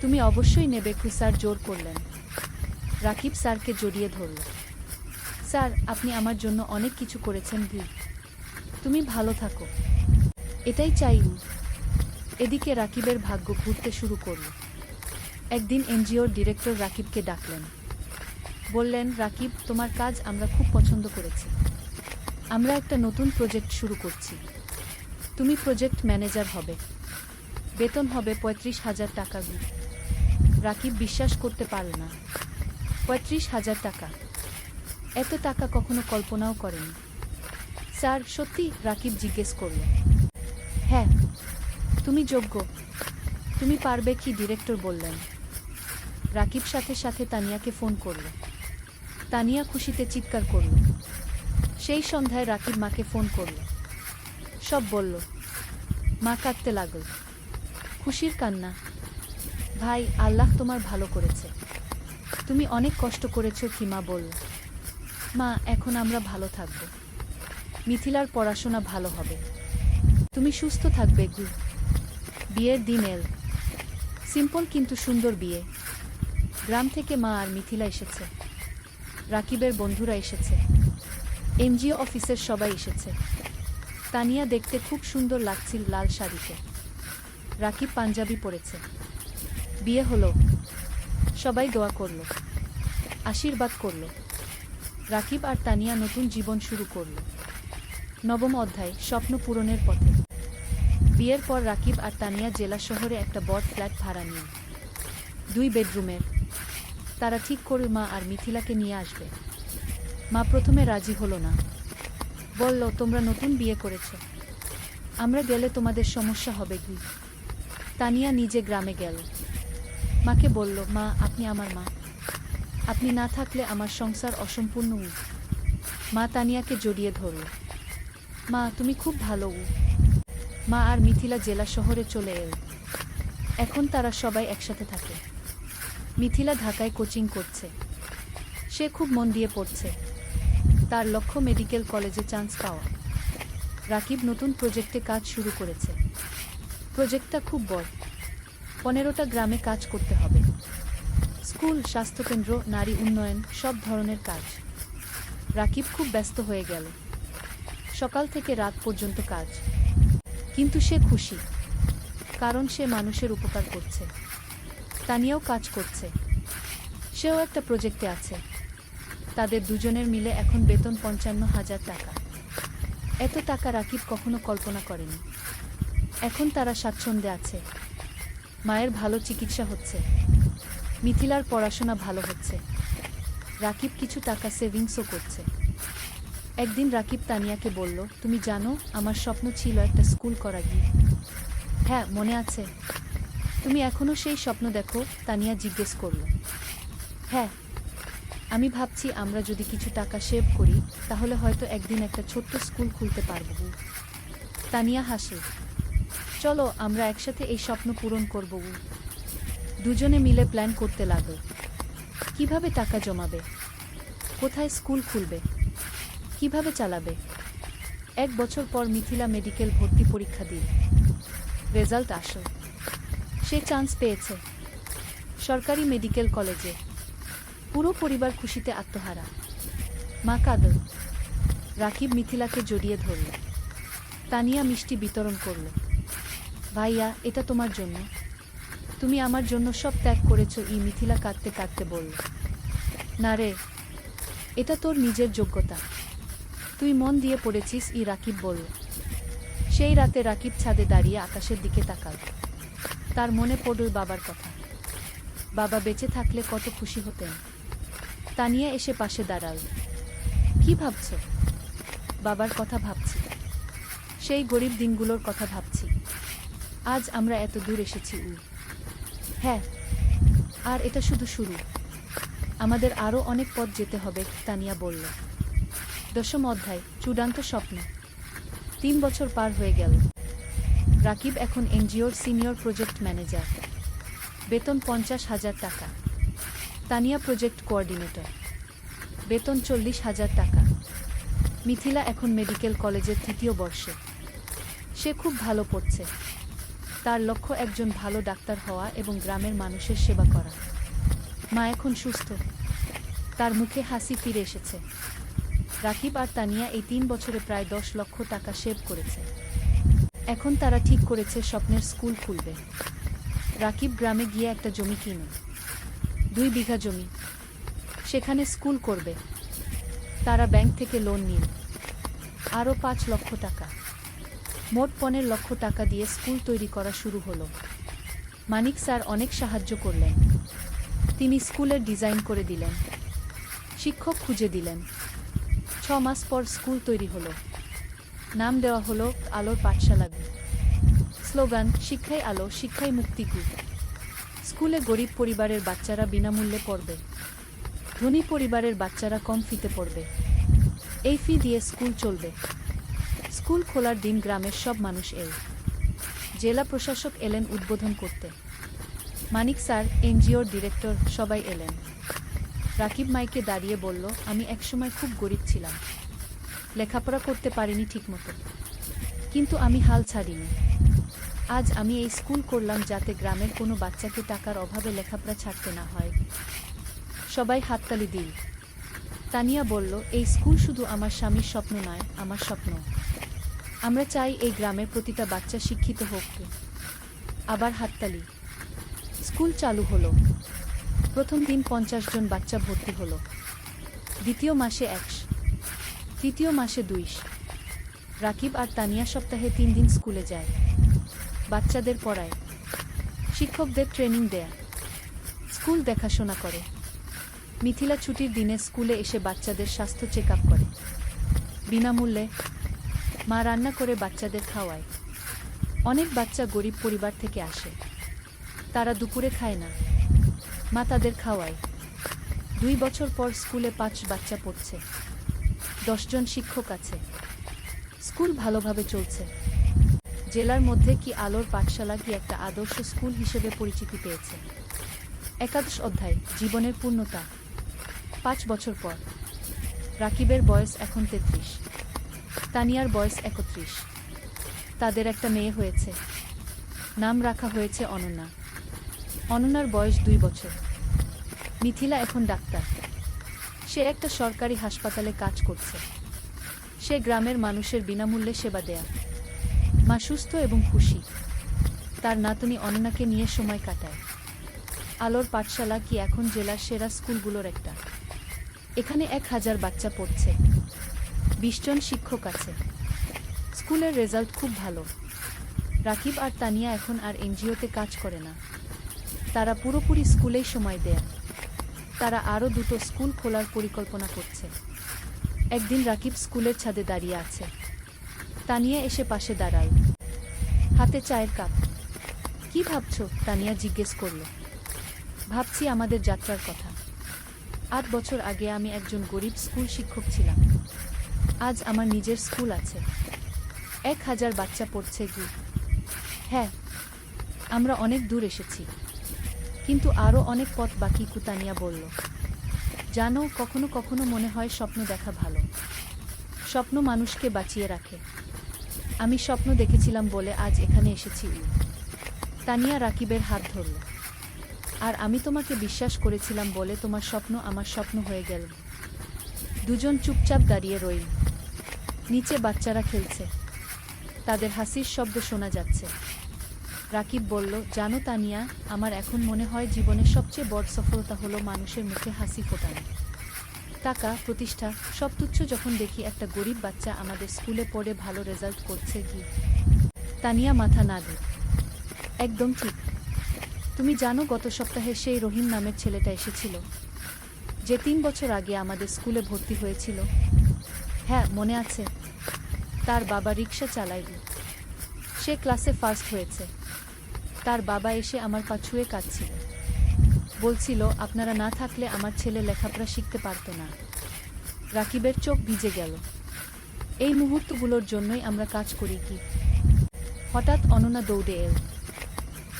তুমি অবশ্যই নেবে। স্যার জোর করলেন। রাকিব স্যারকে জড়িয়ে ধরল। স্যার, আপনি আমার জন্য অনেক কিছু করেছেন। তুমি ভালো থাকো, এটাই চাই। এদিকে রাকিবের ভাগ্য ঘুরতে শুরু করল। একদিন এনজিওর ডিরেক্টর রাকিবকে ডাকলেন। বললেন, রাকিব, তোমার কাজ আমরা খুব পছন্দ করেছি। আমরা একটা নতুন প্রজেক্ট শুরু করছি, তুমি প্রজেক্ট ম্যানেজার হবে, বেতন হবে 35,000 টাকা। রাকিব বিশ্বাস করতে পারল না। 35,000 টাকা! এত টাকা কখনো কল্পনাও করেনি। স্যার, সত্যি? রাকিব জিজ্ঞেস করল। হ্যাঁ, তুমি যোগ্য, তুমি পারবে কি? ডিরেক্টর বললেন। রাকিব সাথে সাথে তানিয়াকে ফোন করল। তানিয়া খুশিতে চিৎকার করল। সেই সন্ধ্যায় রাকিব মাকে ফোন করল, সব বলল। মা কাঁদতে লাগল, খুশির কান্না। ভাই, আল্লাহ তোমার ভালো করেছে, তুমি অনেক কষ্ট করেছ। কি? মা বলল। মা, এখন আমরা ভালো থাকব, মিথিলার পড়াশোনা ভালো হবে, তুমি সুস্থ থাকবে। বিয়ের দিন এল। সিম্পল কিন্তু সুন্দর বিয়ে। গ্রাম থেকে মা আর মিথিলা এসেছে, রাকিবের বন্ধুরা এসেছে, এনজিও অফিসের সবাই এসেছে। তানিয়া দেখতে খুব সুন্দর লাগছিল লাল শাড়িতে, রাকিব পাঞ্জাবি পরেছে। বিয়ে হলো, সবাই দোয়া করল, আশীর্বাদ করল। রাকিব আর তানিয়া নতুন জীবন শুরু করল। নবম অধ্যায়, স্বপ্ন পূরণের পথে। বিয়ের পর রাকিব আর তানিয়া জেলা শহরে একটা বড় ফ্ল্যাট ভাড়া নিল, 2 বেডরুমের। তারা ঠিক করল মা আর মিথিলাকে নিয়ে আসবে। মা প্রথমে রাজি হলো না, বলল, তোমরা নতুন বিয়ে করেছ, আমরা গেলে তোমাদের সমস্যা হবে। তানিয়া নিজে গ্রামে গেল। মাকে বলল, মা, আপনি আমার মা, আপনি না থাকলে আমার সংসার অসম্পূর্ণ। মা তানিয়াকে জড়িয়ে ধরল। মা, তুমি খুব ভালো। মা আর মিথিলা জেলা শহরে চলে এল। এখন তারা সবাই একসাথে থাকে। মিথিলা ঢাকায় কোচিং করছে, সে খুব মন দিয়ে পড়ছে। তার লক্ষ্য মেডিকেল কলেজে চান্স পাওয়া। রাকিব নতুন প্রজেক্টে কাজ শুরু করেছে। প্রজেক্টটা খুব বড়, 15টা গ্রামে কাজ করতে হবে। স্কুল, স্বাস্থ্যকেন্দ্র, নারী উন্নয়ন, সব ধরনের কাজ। রাকিব খুব ব্যস্ত হয়ে গেল, সকাল থেকে রাত পর্যন্ত কাজ। কিন্তু সে খুশি, কারণ সে মানুষের উপকার করছে। তানিয়াও কাজ করছে, সেও একটা প্রজেক্টে আছে। তাদের দুজনের মিলে এখন বেতন ৫৫,০০০ টাকা। এত টাকা রাকিব কখনো কল্পনা করেনি। এখন তারা স্বাচ্ছন্দ্যে আছে। মায়ের ভালো চিকিৎসা হচ্ছে, মিথিলার পড়াশোনা ভালো হচ্ছে, রাকিব কিছু টাকা সেভিংসও করছে। একদিন রাকিব তানিয়াকে বলল, তুমি জানো আমার স্বপ্ন ছিল একটা স্কুল করা। গিয়ে হ্যাঁ, মনে আছে? তুমি এখনো সেই স্বপ্ন দেখো? তানিয়া জিজ্ঞেস করল। হ্যাঁ, আমি ভাবছি আমরা যদি কিছু টাকা সেভ করি তাহলে হয়তো একদিন একটা ছোট্ট স্কুল খুলতে পারব। তানিয়া হাসে। চলো আমরা একসাথে এই স্বপ্ন পূরণ করব। দুজনে মিলে প্ল্যান করতে লাগল। কিভাবে টাকা জমাবে, কোথায় স্কুল খুলবে, কিভাবে চালাবে। 1 বছর পর মিথিলা মেডিকেল ভর্তি পরীক্ষা দিল। রেজাল্ট আসল, সে চান্স পেয়েছে সরকারি মেডিকেল কলেজে। পুরো পরিবার খুশিতে আত্মহারা। মা কাঁদল। রাকিব মিথিলাকে জড়িয়ে ধরল। তানিয়া মিষ্টি বিতরণ করল। ভাইয়া, এটা তোমার জন্য, তুমি আমার জন্য সব ত্যাগ করেছো। মিথিলা কাঁদতে কাঁদতে বলল। না রে, এটা তোর নিজের যোগ্যতা, তুই মন দিয়ে পড়েছিস। রাকিব বলল। সেই রাতে রাকিব ছাদে দাঁড়িয়ে আকাশের দিকে তাকাল। তার মনে পড়ল বাবার কথা। বাবা বেঁচে থাকলে কত খুশি হতেন। তানিয়া এসে পাশে দাঁড়াল। কি ভাবছ? বাবার কথা ভাবছি, সেই গরিব দিনগুলোর কথা ভাবছি। আজ আমরা এত দূর এসেছি। হ্যাঁ, আর এটা শুধু শুরু, আমাদের আরও অনেক পথ যেতে হবে। তানিয়া বলল। 10ম অধ্যায়, চূড়ান্ত স্বপ্ন। 3 বছর পার হয়ে গেল। রাকিব এখন এনজিওর সিনিয়র প্রজেক্ট ম্যানেজার, বেতন 50,000 টাকা। তানিয়া প্রজেক্ট কোঅর্ডিনেটর, বেতন 40,000 টাকা। মিথিলা এখন মেডিকেল কলেজের 3য় বর্ষে। সে খুব ভালো পড়ছে। তার লক্ষ্য একজন ভালো ডাক্তার হওয়া এবং গ্রামের মানুষের সেবা করা। মা এখন সুস্থ, তার মুখে হাসি ফিরে এসেছে। রাকিব আর তানিয়া এই 3 বছরে প্রায় 10 লক্ষ টাকা সেভ করেছে। এখন তারা ঠিক করেছে স্বপ্নের স্কুল খুলবে। রাকিব গ্রামে গিয়ে একটা জমি কিনে, 2 বিঘা জমি, সেখানে স্কুল করবে। তারা ব্যাংক থেকে লোন নিল আরও 5 লক্ষ টাকা। মোট 15 লক্ষ টাকা দিয়ে স্কুল তৈরি করা শুরু হলো। মানিক স্যার অনেক সাহায্য করলেন। তিনি স্কুলের ডিজাইন করে দিলেন, শিক্ষক খুঁজে দিলেন। 6 মাস পর স্কুল তৈরি হলো। নাম দেওয়া হলো আলোর পাঠশালা। স্লোগান, শিক্ষাই আলো, শিক্ষাই মুক্তি। স্কুলে গরিব পরিবারের বাচ্চারা বিনামূল্যে পড়বে, ধনী পরিবারের বাচ্চারা কম ফিতে পড়বে। এই ফি দিয়ে স্কুল চলবে। স্কুল খোলার দিন গ্রামের সব মানুষ এল। জেলা প্রশাসক এলেন উদ্বোধন করতে। মানিক স্যার, এনজিওর ডিরেক্টর, সবাই এলেন। রাকিব মাইকে দাঁড়িয়ে বলল, আমি একসময় খুব গরিব ছিলাম, লেখাপড়া করতে পারিনি ঠিকমতো, কিন্তু আমি হাল ছাড়িনি। আজ আমি এই স্কুল করলাম যাতে গ্রামের কোনো বাচ্চাকে টাকার অভাবে লেখাপড়া ছাড়তে না হয়। সবাই হাততালি দিল। তানিয়া বলল, এই স্কুল শুধু আমার স্বামীর স্বপ্ন নয়, আমার স্বপ্ন। আমরা চাই এই গ্রামের প্রতিটা বাচ্চা শিক্ষিত হোক। আবার হাততালি। স্কুল চালু হলো। প্রথম দিন 50 জন বাচ্চা ভর্তি হলো। দ্বিতীয় মাসে 100, তৃতীয় মাসে 200। রাকিব আর তানিয়া সপ্তাহে 3 দিন স্কুলে যায়। বাচ্চাদের পড়ায়, শিক্ষকদের ট্রেনিং দেয়া, স্কুল দেখাশোনা করে। মিথিলা ছুটির দিনে স্কুলে এসে বাচ্চাদের স্বাস্থ্য চেক আপ করে বিনামূল্যে। মা রান্না করে বাচ্চাদের খাওয়ায়। অনেক বাচ্চা গরিব পরিবার থেকে আসে, তারা দুপুরে খায় না, মা তাদের খাওয়ায়। 2 বছর পর স্কুলে 5 বাচ্চা পড়ছে, 10 জন শিক্ষক আছে। স্কুল ভালোভাবে চলছে। জেলার মধ্যে কি আলোর পাঠশালা কি একটা আদর্শ স্কুল হিসেবে পরিচিতি পেয়েছে। 11 অধ্যায়, জীবনের পূর্ণতা। 5 বছর পর রাকিবের বয়স এখন 33, তানিয়ার বয়স 31। তাদের একটা মেয়ে হয়েছে, নাম রাখা হয়েছে অনন্যা। অনন্যার বয়স 2 বছর। মিথিলা এখন ডাক্তার, সে একটা সরকারি হাসপাতালে কাজ করছে। সে গ্রামের মানুষের বিনামূল্যে সেবা দেয়া। মা সুস্থ এবং খুশি। তার নাতনি অননাকে নিয়ে সময় কাটায়। আলোর পাঠশালা কি এখন জেলার সেরা স্কুলগুলোর একটা। এখানে 1000 বাচ্চা পড়ছে, 20 জন শিক্ষক আছে। স্কুলের রেজাল্ট খুব ভালো। রাকিব আর তানিয়া এখন আর এনজিওতে কাজ করে না, তারা পুরোপুরি স্কুলেই সময় দেয়। তারা আরও 2টো স্কুল খোলার পরিকল্পনা করছে। একদিন রাকিব স্কুলের ছাদে দাঁড়িয়ে আছে। তানিয়া এসে পাশে দাঁড়াল, হাতে চায়ের কাপ। কি ভাবছো? তানিয়া জিজ্ঞেস করল। ভাবছি আমাদের যাত্রার কথা। 8 বছর আগে আমি একজন গরিব স্কুল শিক্ষক ছিলাম, আজ আমার নিজের স্কুল আছে, 1000 বাচ্চা পড়ছে। হ্যাঁ, আমরা অনেক দূর এসেছি, কিন্তু আরও অনেক পথ বাকি। তানিয়া বলল, জানো, কখনো কখনো মনে হয় স্বপ্ন দেখা ভালো। স্বপ্ন মানুষকে বাঁচিয়ে রাখে। আমি স্বপ্ন দেখেছিলাম বলে আজ এখানে এসেছি। তানিয়া রাকিবের হাত ধরল। আর আমি তোমাকে বিশ্বাস করেছিলাম বলে তোমার স্বপ্ন আমার স্বপ্ন হয়ে গেল। দুজন চুপচাপ দাঁড়িয়ে রইল। নিচে বাচ্চারা খেলছে, তাদের হাসির শব্দ শোনা যাচ্ছে। রাকিব বলল, জানো তানিয়া, আমার এখন মনে হয় জীবনের সবচেয়ে বড় সফলতা হলো মানুষের মুখে হাসি ফোটানো। টাকা, প্রতিষ্ঠা সব তুচ্ছ যখন দেখি একটা গরিব বাচ্চা আমাদের স্কুলে পড়ে ভালো রেজাল্ট করছে। তানিয়া মাথা নাড়ল। একদম ঠিক। তুমি জানো, গত সপ্তাহে সেই রহিম নামের ছেলেটা এসেছিল, যে 3 বছর আগে আমাদের স্কুলে ভর্তি হয়েছিল। হ্যাঁ, মনে আছে। তার বাবা রিকশা চালায়। সে ক্লাসে ফার্স্ট হয়েছে। তার বাবা এসে আমার পা ছুঁয়ে কাঁদছিল, বলছিল আপনারা না থাকলে আমার ছেলে লেখাপড়া শিখতে পারত না। রাকিবের চোখ ভিজে গেল। এই মুহূর্তগুলোর জন্যই আমরা কাজ করি। হঠাৎ অননা দৌড়ে এল।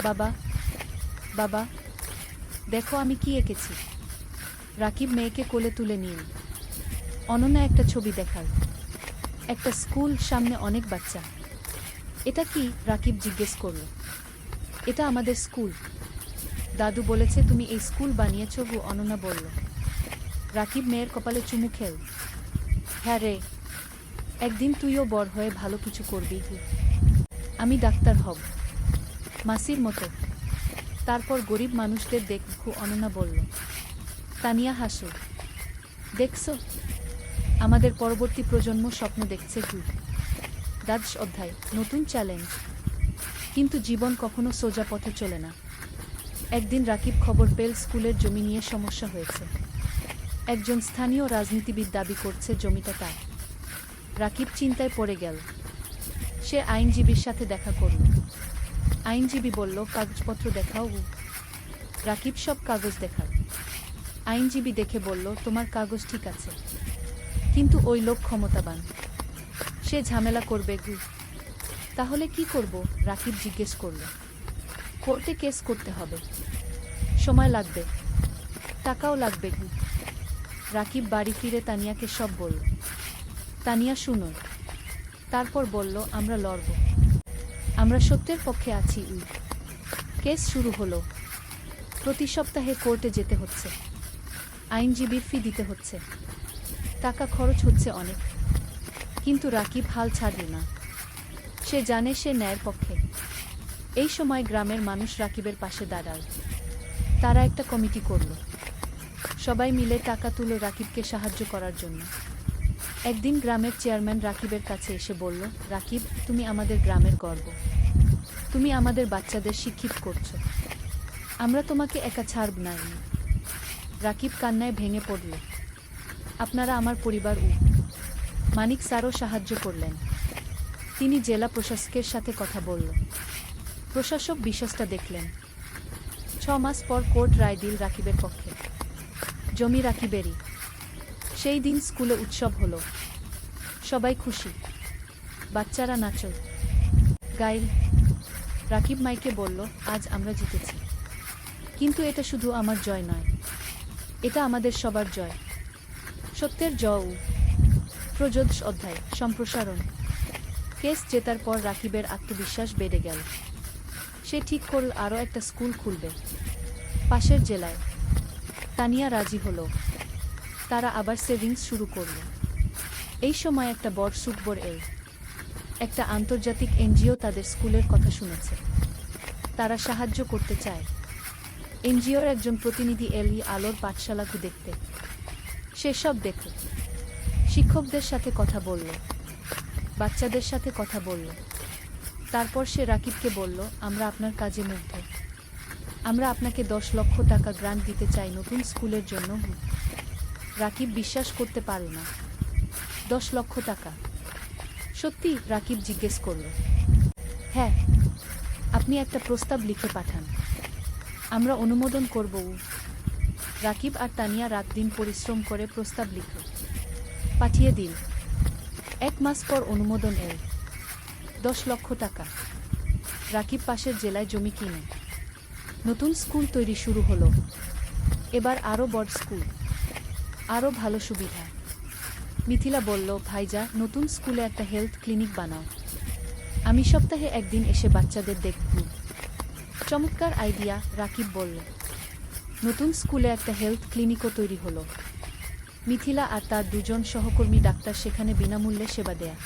বাবা, বাবা, দেখো আমি কি এঁকেছি। রাকিব মেয়েকে কোলে তুলে নিল। অননা একটা ছবি দেখাল। একটা স্কুল, সামনে অনেক বাচ্চা। এটা কি? রাকিব জিজ্ঞেস করল। এটা আমাদের স্কুল। দাদু বলেছে তুমি এই স্কুল বানিয়েছ। অননা বলল। রাকিব মেয়ের কপালে চুমু খেল। হ্যাঁ রে, একদিন তুইও বড় হয়ে ভালো কিছু করবি। আমি ডাক্তার হব, মাসির মতো। তারপর গরিব মানুষদের দেখব। অননা বলল। তানিয়া হাসল। দেখছো, আমাদের পরবর্তী প্রজন্ম স্বপ্ন দেখছে। 10 অধ্যায়, নতুন চ্যালেঞ্জ। কিন্তু জীবন কখনো সোজা পথে চলে না। একদিন রাকিব খবর পেল স্কুলের জমি নিয়ে সমস্যা হয়েছে। একজন স্থানীয় রাজনীতিবিদ দাবি করছে জমিটা তার। রাকিব চিন্তায় পড়ে গেল। সে আইনজীবীর সাথে দেখা করল। আইনজীবী বলল, কাগজপত্র দেখাও। রাকিব সব কাগজ দেখাল। আইনজীবী দেখে বলল, তোমার কাগজ ঠিক আছে, কিন্তু ওই লোক ক্ষমতাবান, সে ঝামেলা করবে। তাহলে কি করব? রাকিব জিজ্ঞেস করল। কোর্টে কেস করতে হবে, সময় লাগবে, টাকাও লাগবে। রাকিব বাড়ি ফিরে তানিয়াকে সব বলল। তানিয়া শুনো। তারপর বলল, আমরা লড়ব, আমরা সত্যের পক্ষে আছি। কেস শুরু হলো। প্রতি সপ্তাহে কোর্টে যেতে হচ্ছে, আইনজীবীর ফি দিতে হচ্ছে, টাকা খরচ হচ্ছে অনেক। কিন্তু রাকিব হাল ছাড়ল না। সে জানে সে ন্যায়ের পক্ষে। এই সময় গ্রামের মানুষ রাকিবের পাশে দাঁড়াল। তারা একটা কমিটি করল। সবাই মিলে টাকা তুলো রাকিবকে সাহায্য করার জন্য। একদিন গ্রামের চেয়ারম্যান রাকিবের কাছে এসে বলল, রাকিব, তুমি আমাদের গ্রামের গর্ব। তুমি আমাদের বাচ্চাদের শিক্ষিত করছো। আমরা তোমাকে একা ছাড়ব না। রাকিব কান্নায় ভেঙে পড়ল। আপনারা আমার পরিবার। মানিক স্যারও সাহায্য করলেন। তিনি জেলা প্রশাসকের সাথে কথা বলল। প্রশাসক বিষয়টা দেখলেন। 6 মাস পর কোর্ট রায় দিল রাকিবের পক্ষে। জমি রাকিবেরই। সেই দিন স্কুলে উৎসব হলো। সবাই খুশি, বাচ্চারা নাচল, গাইল। রাকিব মাইকে বলল, আজ আমরা জিতেছি। কিন্তু এটা শুধু আমার জয় নয়, এটা আমাদের সবার জয়, সত্যের জয়। 13 অধ্যায়, সম্প্রসারণ। কেস জেতার পর রাকিবের আত্মবিশ্বাস বেড়ে গেল। সে ঠিক করল আরও একটা স্কুল খুলবে, পাশের জেলায়। তানিয়া রাজি হলো। তারা আবার সেভিংস শুরু করল। এই সময় একটা বড় সুখবর এল। একটা আন্তর্জাতিক এনজিও তাদের স্কুলের কথা শুনেছে। তারা সাহায্য করতে চায়। এনজিওর একজন প্রতিনিধি এলি আলোর পাঠশালাকে দেখতে। সে সব দেখল, শিক্ষকদের সাথে কথা বলল, বাচ্চাদের সাথে কথা বলল। তারপর সে রাকিবকে বলল, আমরা আপনার কাজে মুগ্ধ। আমরা আপনাকে 10 লক্ষ টাকা গ্রান্ট দিতে চাই নতুন স্কুলের জন্য। রাকিব বিশ্বাস করতে পারল না। 10 লক্ষ টাকা? সত্যি? রাকিব জিজ্ঞেস করল। হ্যাঁ, আপনি একটা প্রস্তাব লিখে পাঠান, আমরা অনুমোদন করব। রাকিব আর তানিয়া রাত দিন পরিশ্রম করে প্রস্তাব লিখল, পাঠিয়ে দিল। 1 মাস পর অনুমোদন এল। 10 লক্ষ টাকা। রাকিব পাশের জেলায় জমি কিনে নতুন স্কুল তৈরি শুরু হলো। এবার আরও বড় স্কুল, আরও ভালো সুবিধা। মিথিলা বলল, ভাইজা, নতুন স্কুলে একটা হেলথ ক্লিনিক বানাও। আমি সপ্তাহে একদিন এসে বাচ্চাদের দেখব। চমৎকার আইডিয়া, রাকিব বলল। নতুন স্কুলে একটা হেলথ ক্লিনিকও তৈরি হলো। মিথিলা আর তার 2 জন সহকর্মী ডাক্তার সেখানে বিনামূল্যে সেবা দেয়া।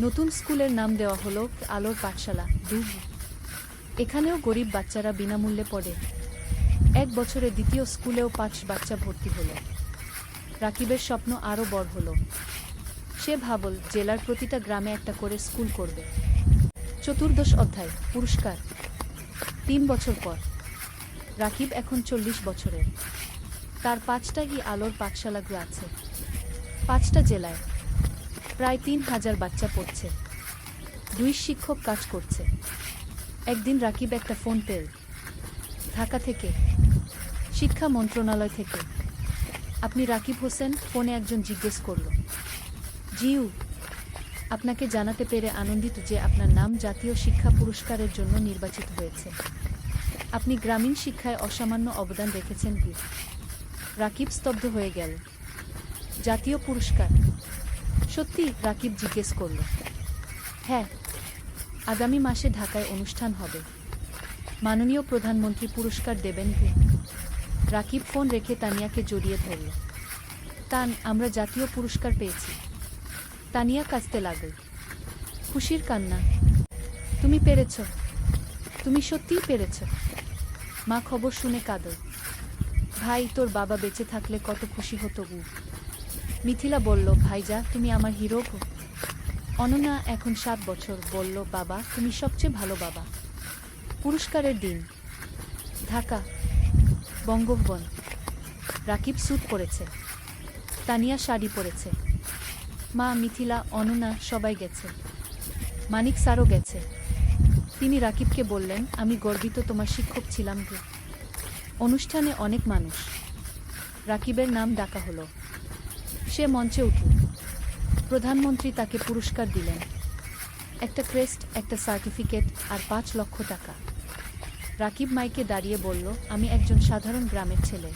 নতুন স্কুলের নাম দেওয়া হলো আলোর পাঠশালা 2। এখানেও গরিব বাচ্চারা বিনামূল্যে পড়ে। 1 বছরে দ্বিতীয় স্কুলেও 5 বাচ্চা ভর্তি হলো। রাকিবের স্বপ্ন আরও বড় হলো। সে ভাবল, জেলার প্রতিটা গ্রামে একটা করে স্কুল করবে। 14 অধ্যায়, পুরস্কার। 3 বছর পর রাকিব এখন 40 বছরের। তার 5টা আলোর পাঠশালাগুলো আছে, 5টা জেলায়। প্রায় 3000 বাচ্চা পড়ছে। 2 শিক্ষক কাজ করছে। একদিন রাকিব একটা ফোন পেল, ঢাকা থেকে, শিক্ষা মন্ত্রণালয় থেকে। আপনি রাকিব হোসেন? ফোনে একজন জিজ্ঞেস করল। জিউ, আপনাকে জানাতে পেরে আনন্দিত যে আপনার নাম জাতীয় শিক্ষা পুরস্কারের জন্য নির্বাচিত হয়েছে। আপনি গ্রামীণ শিক্ষায় অসামান্য অবদান রেখেছেন। রাকিব স্তব্ধ হয়ে গেল। জাতীয় পুরস্কার? সত্যি? রাকিব জিজ্ঞেস করল। হ্যাঁ, আগামী মাসে ঢাকায় অনুষ্ঠান হবে। মাননীয় প্রধানমন্ত্রী পুরস্কার দেবেন। রাকিব ফোন রেখে তানিয়াকে জড়িয়ে ধরল। তান, আমরা জাতীয় পুরস্কার পেয়েছি। তানিয়া কাঁদতে লাগল। খুশির কান্না। তুমি পেরেছ, তুমি সত্যিই পেরেছ। মা খবর শুনে কাঁদল। ভাই, তোর বাবা বেঁচে থাকলে কত খুশি হতো। মিথিলা বলল, ভাইজা, তুমি আমার হিরো। অনন্যা, এখন 7 বছর, বলল, বাবা, তুমি সবচেয়ে ভালো বাবা। পুরস্কারের দিন, ঢাকা, বঙ্গভবন। রাকিব স্যুট পরেছে, তানিয়া শাড়ি পরেছে। মা, মিথিলা, অনন্যা সবাই গেছে। মানিক স্যারও গেছে। তিনি রাকিবকে বললেন, আমি গর্বিত তোমার শিক্ষক ছিলাম। অনুষ্ঠানে অনেক মানুষ। রাকিবের নাম ডাকা হলো। সে মঞ্চে উঠল। প্রধানমন্ত্রী তাকে পুরস্কার দিলেন। একটা ক্রেস্ট, একটা সার্টিফিকেট আর 5 লক্ষ টাকা। রাকিব মাইকে দাঁড়িয়ে বলল, আমি একজন সাধারণ গ্রামের ছেলে।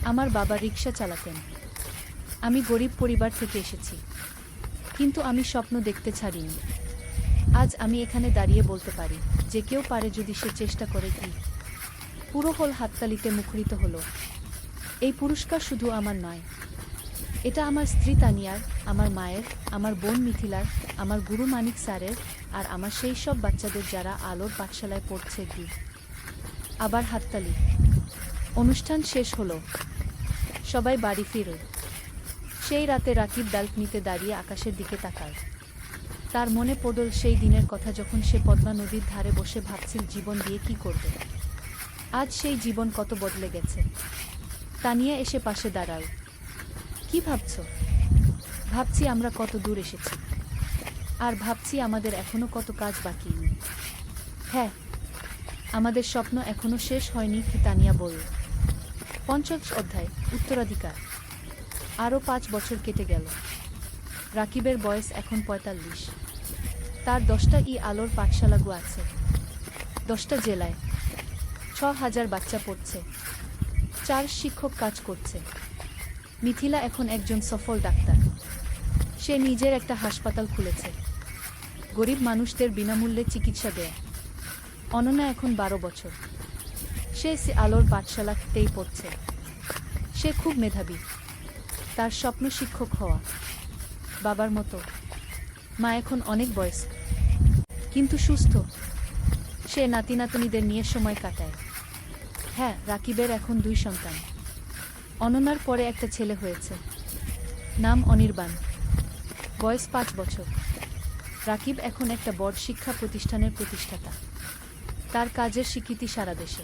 আমার বাবা রিকশা চালাতেন। আমি গরিব পরিবার থেকে এসেছি, কিন্তু আমি স্বপ্ন দেখতে ছাড়িনি। আজ আমি এখানে দাঁড়িয়ে বলতে পারি, যে কেউ পারে যদি সে চেষ্টা করে। পুরো হল হাততালিতে মুখরিত হলো। এই পুরস্কার শুধু আমার নয়, এটা আমার স্ত্রী তানিয়ার, আমার মায়ের, আমার বোন মিথিলার, আমার গুরু মানিক স্যারের, আর আমার সেই সব বাচ্চাদের যারা আলোর পাঠশালায় পড়ছে। আবার হাততালি। অনুষ্ঠান শেষ হলো। সবাই বাড়ি ফিরল। সেই রাতে রাকিব ব্যালকনিতে দাঁড়িয়ে আকাশের দিকে তাকাল। তার মনে পড়ল সেই দিনের কথা, যখন সে পদ্মা নদীর ধারে বসে ভাবছিল জীবন দিয়ে কি করবে। আজ সেই জীবন কত বদলে গেছে। তানিয়া এসে পাশে দাঁড়াল। কি ভাবছ? ভাবছি আমরা কত দূর এসেছি, আর ভাবছি আমাদের এখনো কত কাজ বাকি। হ্যাঁ, আমাদের স্বপ্ন এখনো শেষ হয়নি। তানিয়া বলল। 50 অধ্যায়, উত্তরাধিকার। আরও 5 বছর কেটে গেল। রাকিবের বয়স এখন 45। তার 10টা আলোর পাঠশালাগু আছে, 10টা জেলায়। 6000 বাচ্চা পড়ছে, 4 শিক্ষক কাজ করছে। মিথিলা এখন একজন সফল ডাক্তার। সে নিজের একটা হাসপাতাল খুলেছে, গরিব মানুষদের বিনামূল্যে চিকিৎসা দেয়। অনন্যা এখন 12 বছর। সে আলোর পাঠশালাতেই পড়ছে। সে খুব মেধাবী। তার স্বপ্ন শিক্ষক হওয়া, বাবার মতো। মা এখন অনেক বয়স্ক, কিন্তু সুস্থ। সে নাতি নাতনিদের নিয়ে সময় কাটায়। হ্যাঁ, রাকিবের এখন 2 সন্তান। অনন্যার পরে একটা ছেলে হয়েছে, নাম অনির্বাণ, বয়স 5 বছর। রাকিব এখন একটা বড় শিক্ষা প্রতিষ্ঠানের প্রতিষ্ঠাতা। তার কাজের স্বীকৃতি সারা দেশে,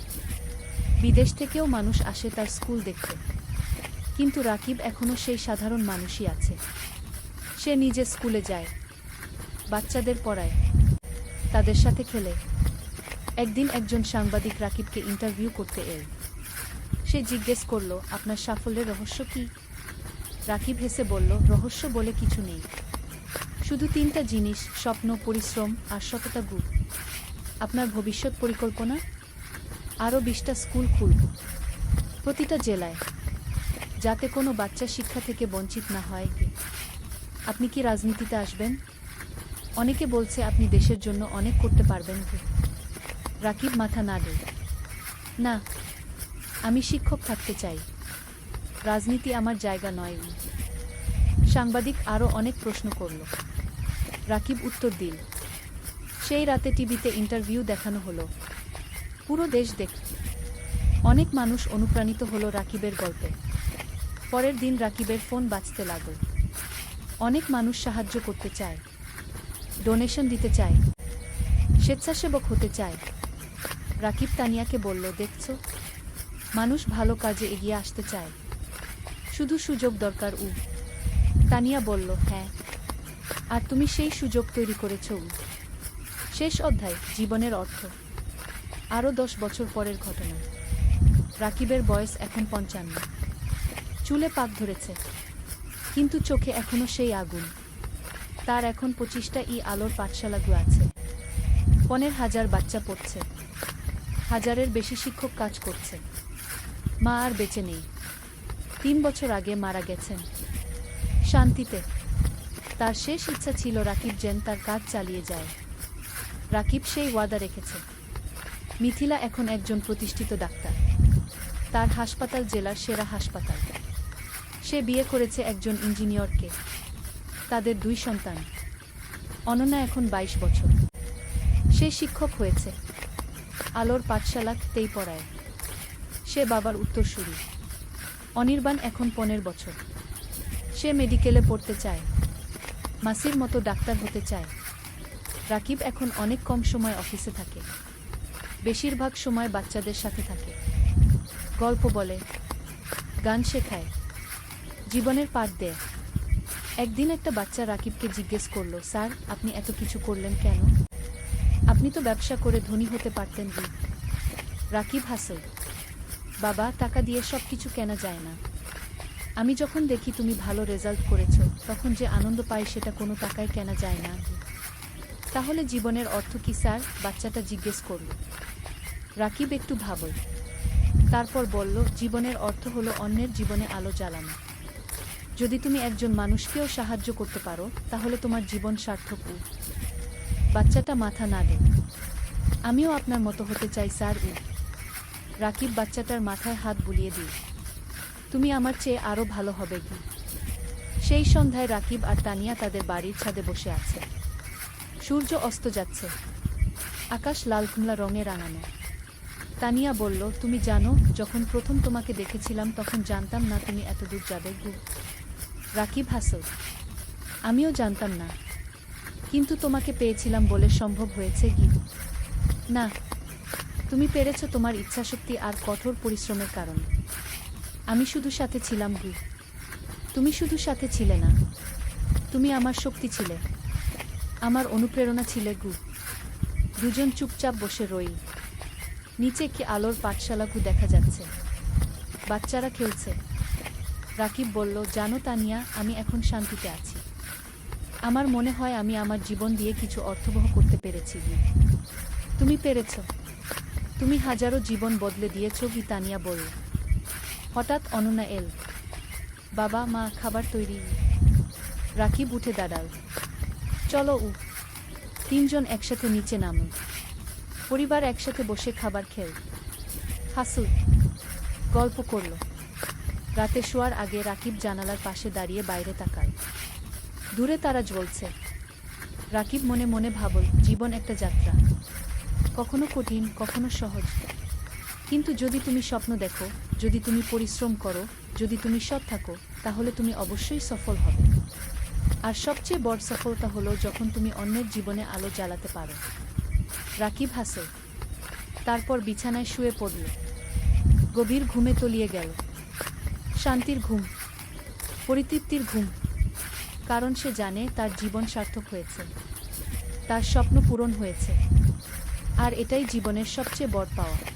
বিদেশ থেকেও মানুষ আসে তার স্কুল দেখতে। কিন্তু রাকিব এখনও সেই সাধারণ মানুষই আছে। সে নিজে স্কুলে যায়, বাচ্চাদের পড়ায়, তাদের সাথে খেলে। একদিন একজন সাংবাদিক রাকিবকে ইন্টারভিউ করতে এল। সে জিজ্ঞেস করল, আপনার সাফল্যের রহস্য কি? রাকিব হেসে বলল, রহস্য বলে কিছু নেই, শুধু 3টা জিনিস, স্বপ্ন, পরিশ্রম আর সততা। আপনার ভবিষ্যৎ পরিকল্পনা? আরও 20টা স্কুল খুলব, প্রতিটা জেলায়, যাতে কোনো বাচ্চা শিক্ষা থেকে বঞ্চিত না হয়। আপনি কি রাজনীতিতে আসবেন? অনেকে বলছে আপনি দেশের জন্য অনেক করতে পারবেন। রাকিব মাথা নাড়ে, না, আমি শিক্ষক থাকতে চাই, রাজনীতি আমার জায়গা নয়। সাংবাদিক আরও অনেক প্রশ্ন করল। রাকিব উত্তর দিল। সেই রাতে টিভিতে ইন্টারভিউ দেখানো হলো, পুরো দেশ দেখ। অনেক মানুষ অনুপ্রাণিত হলো রাকিবের গল্পে। পরের দিন রাকিবের ফোন বাজতে লাগল। অনেক মানুষ সাহায্য করতে চায়, ডোনেশন দিতে চায়, স্বেচ্ছাসেবক হতে চায়। রাকিব তানিয়াকে বলল, দেখছো, মানুষ ভালো কাজে এগিয়ে আসতে চায়, শুধু সুযোগ দরকার। তানিয়া বলল, হ্যাঁ, আর তুমি সেই সুযোগ তৈরি করেছ। শেষ অধ্যায়, জীবনের অর্থ। আরও 10 বছর পরের ঘটনা। রাকিবের বয়স এখন 55, চুলে পাক ধরেছে, কিন্তু চোখে এখনো সেই আগুন। তার এখন 25টা আলোর পাঠশালাগুলো আছে, 15,000 বাচ্চা পড়ছে, 1000-এর বেশি শিক্ষক কাজ করছে। মা আর বেঁচে নেই, 3 বছর আগে মারা গেছেন শান্তিতে। তার শেষ ইচ্ছা ছিল রাকিব যেন তার কাজ চালিয়ে যায়। রাকিব সেই ওয়াদা রেখেছে। মিথিলা এখন একজন প্রতিষ্ঠিত ডাক্তার, তার হাসপাতাল জেলার সেরা হাসপাতাল। সে বিয়ে করেছে একজন ইঞ্জিনিয়রকে, তাদের 2 সন্তান। অনন্যা এখন 22 বছর, সে শিক্ষক হয়েছে, আলোর পাঠশালাতেই পড়ায়। সে বাবার উত্তরসূরি। অনির্বাণ এখন 15 বছর, সে মেডিকেলে পড়তে চায়, মাসির মতো ডাক্তার হতে চায়। রাকিব এখন অনেক কম সময় অফিসে থাকে, বেশিরভাগ সময় বাচ্চাদের সাথে থাকে, গল্প বলে, গান শেখায়, জীবনের পাঠ দেয়। একদিন একটা বাচ্চা রাকিবকে জিজ্ঞেস করল, স্যার, আপনি এত কিছু করলেন কেন? আপনি তো ব্যবসা করে ধনী হতে পারতেন। রাকিব হাসল, বাবা, টাকা দিয়ে সব কিছু কেনা যায় না। আমি যখন দেখি তুমি ভালো রেজাল্ট করেছ, তখন যে আনন্দ পাই সেটা কোনো টাকায় কেনা যায় না। তাহলে জীবনের অর্থ কি স্যার? বাচ্চাটা জিজ্ঞেস করল। রাকিব একটু ভাবল, তারপর বলল, জীবনের অর্থ হলো অন্যের জীবনে আলো জ্বালানো। যদি তুমি একজন মানুষকেও সাহায্য করতে পারো, তাহলে তোমার জীবন সার্থক। বাচ্চাটা মাথা নাড়ে, আমিও আপনার মতো হতে চাই স্যার। রাকিব বাচ্চাটার মাথায় হাত বুলিয়ে দিল, তুমি আমার চেয়ে আরও ভালো হবে। সেই সন্ধ্যায় রাকিব আর তানিয়া তাদের বাড়ির ছাদে বসে আছে। সূর্য অস্ত যাচ্ছে, আকাশ লাল কমলা রঙে রাঙানো। তানিয়া বলল, তুমি জানো, যখন প্রথম তোমাকে দেখেছিলাম তখন জানতাম না তুমি এত দূর যাবে। রাকিব হাসল, আমিও জানতাম না, কিন্তু তোমাকে পেয়েছিলাম বলে সম্ভব হয়েছে। না, তুমি পেরেছ তোমার ইচ্ছাশক্তি আর কঠোর পরিশ্রমের কারণে। আমি শুধু সাথে ছিলাম। তুমি শুধু সাথে ছিলে না, তুমি আমার শক্তি ছিলে, আমার অনুপ্রেরণা ছিলে। দুজন চুপচাপ বসে রইল। নিচে কি আলোর পাঠশালাগু দেখা যাচ্ছে, বাচ্চারা খেলছে। রাকিব বলল, জানো তানিয়া, আমি এখন শান্তিতে আছি। আমার মনে হয় আমি আমার জীবন দিয়ে কিছু অর্থবহ করতে পেরেছি। তুমি পেরেছ, তুমি হাজারো জীবন বদলে দিয়েছ। তানিয়া বলল। হঠাৎ অনন্যা এল, বাবা, মা, খাবার তৈরি। রাকিব উঠে দাঁড়াল, চলো। 3 জন একসাথে নিচে নামুন। পরিবার একসাথে বসে খাবার খেল, হাসুল, গল্প করল। রাতে শোয়ার আগে রাকিব জানালার পাশে দাঁড়িয়ে বাইরে তাকাল। দূরে তারা জ্বলছে। রাকিব মনে মনে ভাবল, জীবন একটা যাত্রা, কখনো কঠিন, কখনো সহজ। কিন্তু যদি তুমি স্বপ্ন দেখো, যদি তুমি পরিশ্রম করো, যদি তুমি সৎ থাকো, তাহলে তুমি অবশ্যই সফল হবে। আর সবচেয়ে বড় সফলতা হলো যখন তুমি অন্যের জীবনে আলো জ্বালাতে পারো। রাকিব হাসে। তারপর বিছানায় শুয়ে পড়ল। গভীর ঘুমে তলিয়ে গেল। শান্তির ঘুম, পরিতৃপ্তির ঘুম। কারণ সে জানে তার জীবন সার্থক হয়েছে, তার স্বপ্ন পূরণ হয়েছে। আর এটাই জীবনের সবচেয়ে বড় পাওয়া।